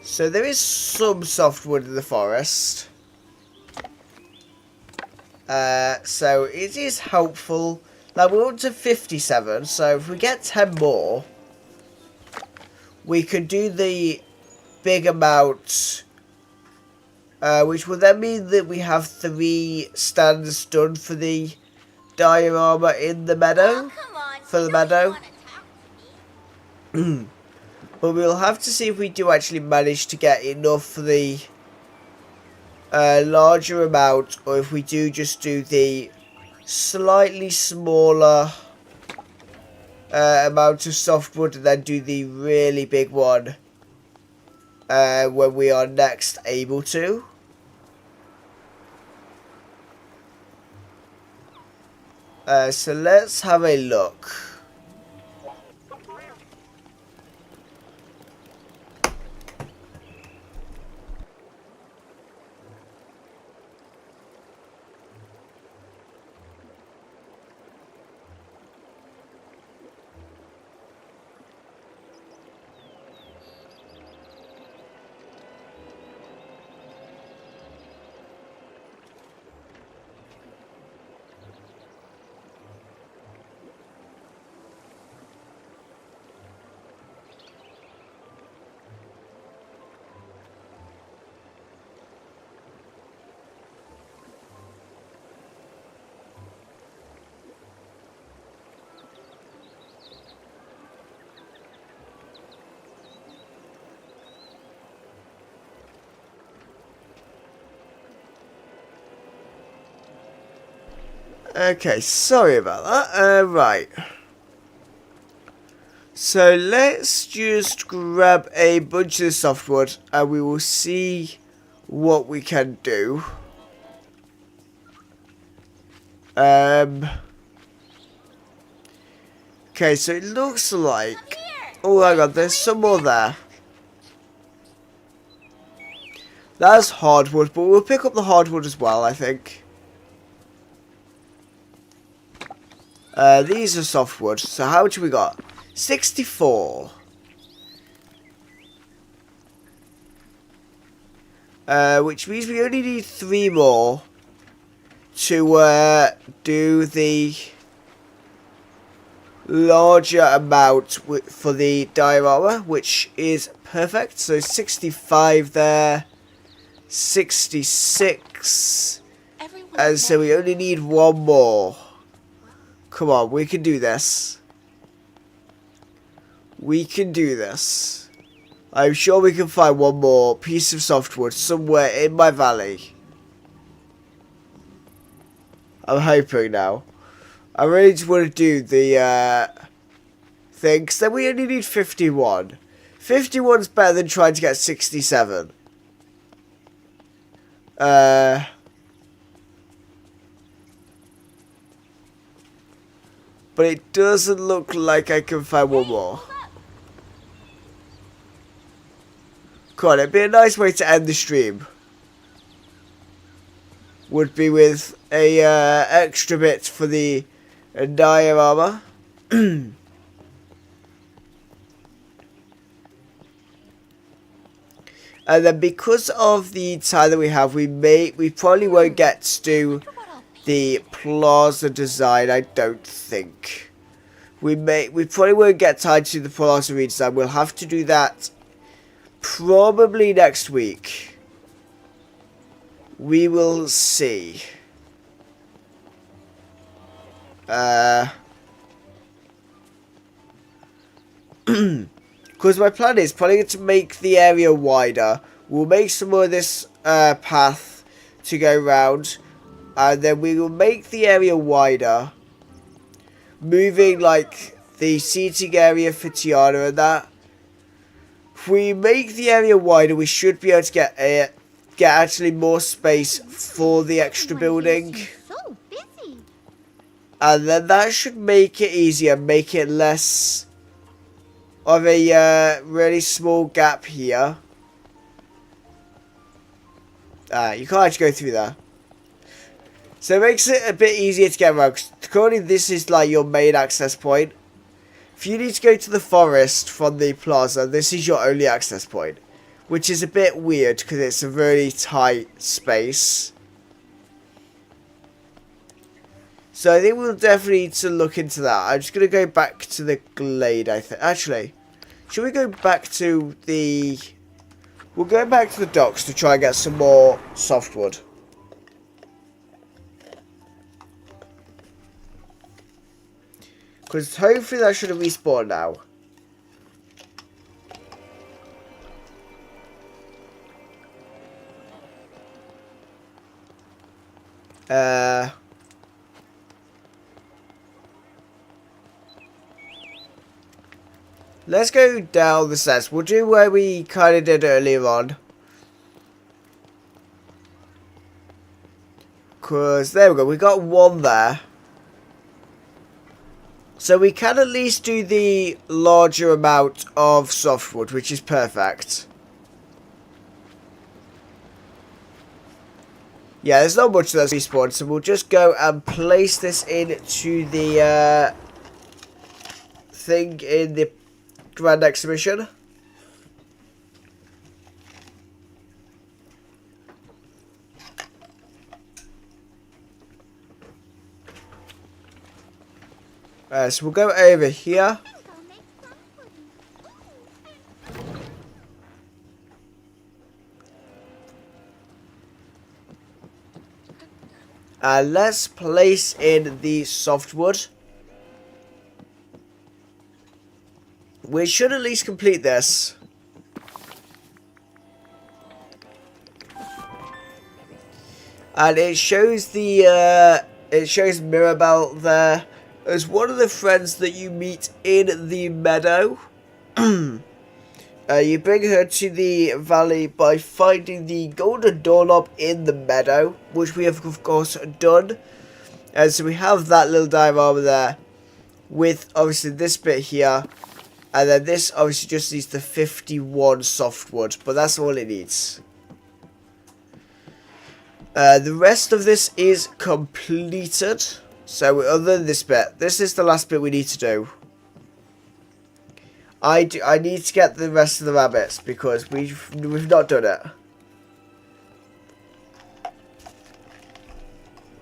So there is some softwood in the forest. So it is helpful. Now we're up to 57, so if we get 10 more, we could do the big amount, which will then mean that we have 3 stands done for the diorama in the meadow. For the meadow. But we'll have to see if we do actually manage to get enough for the larger amount, or if we do just do the slightly smaller amount of softwood and then do the really big one when we are next able to. So let's have a look. Okay, sorry about that. Right. So let's just grab a bunch of softwood and we will see what we can do. Okay, so it looks like... Oh my god, there's some more there. That's hardwood, but we'll pick up the hardwood as well, I think. These are softwood. So how much have we got? 64. Which means we only need 3 more to do the larger amount for the diorama, which is perfect. So 65 there, 66, and so we only need 1 more. Come on, we can do this. We can do this. I'm sure we can find 1 more piece of softwood somewhere in my valley. I'm hoping now. I really just want to do the thing, because then we only need 51. 51's better than trying to get 67. But it doesn't look like I can find 1 more. Come on, it'd be a nice way to end the stream. Would be with a extra bit for the diorama. And then because of the time that we have, we probably won't get to do the plaza design, I don't think. We probably won't get time to do the plaza redesign. We'll have to do that probably next week. We will see. Because my plan is probably to make the area wider. We'll make some more of this path to go round. And then we will make the area wider. Moving like the seating area for Tiana and that. If we make the area wider, we should be able to get actually more space for the extra building. So busy. And then that should make it easier, make it less of a really small gap here. You can't actually go through there. So it makes it a bit easier to get around. Currently this is like your main access point. If you need to go to the forest from the plaza, this is your only access point. Which is a bit weird because it's a really tight space. So I think we'll definitely need to look into that. I'm just going to go back to the glade, I think. Actually, should we go back to the... We'll go back to the docks to try and get some more softwood. Because hopefully that should have respawned now. Let's go down the steps. We'll do where we kind of did earlier on. Because, there we go. We got 1 there. So we can at least do the larger amount of softwood, which is perfect. Yeah, there's not much that's respawned, so we'll just go and place this into the thing in the Grand Exhibition. So we'll go over here. And let's place in the softwood. We should at least complete this. And it shows the it shows Mirabelle there as one of the friends that you meet in the meadow. You bring her to the valley by finding the golden doorknob in the meadow, which we have of course done. And so we have that little diorama there with obviously this bit here. And then this obviously just needs the 51 softwood, but that's all it needs. The rest of this is completed. So other than this bit, this is the last bit we need to do. I need to get the rest of the rabbits because we've not done it.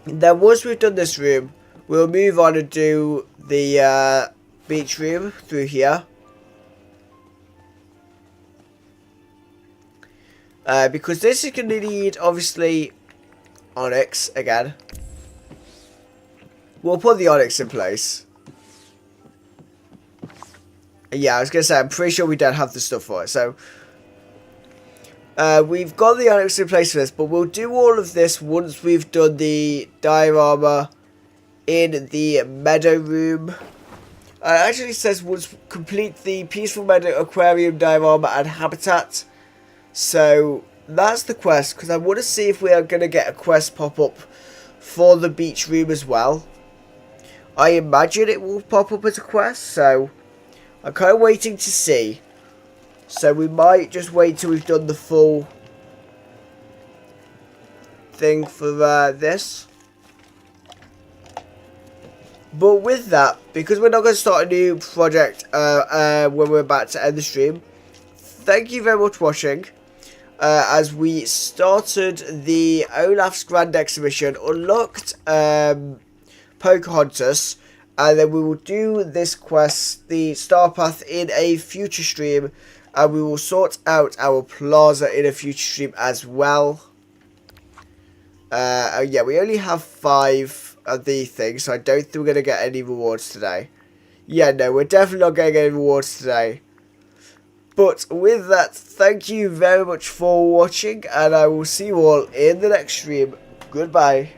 Then once we've done this room, we'll move on and do the beach room through here. Because this is going to need, obviously, onyx again. We'll put the onyx in place. Yeah, I was going to say, I'm pretty sure we don't have the stuff for it. So, we've got the onyx in place for this, but we'll do all of this once we've done the diorama in the meadow room. It actually says once complete the peaceful meadow aquarium diorama and habitat. So that's the quest, because I want to see if we are going to get a quest pop up for the beach room as well. I imagine it will pop up as a quest, so I'm kind of waiting to see. So we might just wait till we've done the full thing for this. But with that, because we're not going to start a new project when we're about to end the stream, thank you very much for watching. As we started the Olaf's Grand Exhibition, unlocked Pocahontas, and then we will do this quest, the Star Path, in a future stream, and we will sort out our plaza in a future stream as well. Yeah, we only have 5 of the things, so I don't think we're going to get any rewards today. Yeah, no, we're definitely not getting any rewards today. But with that, thank you very much for watching, and I will see you all in the next stream. Goodbye.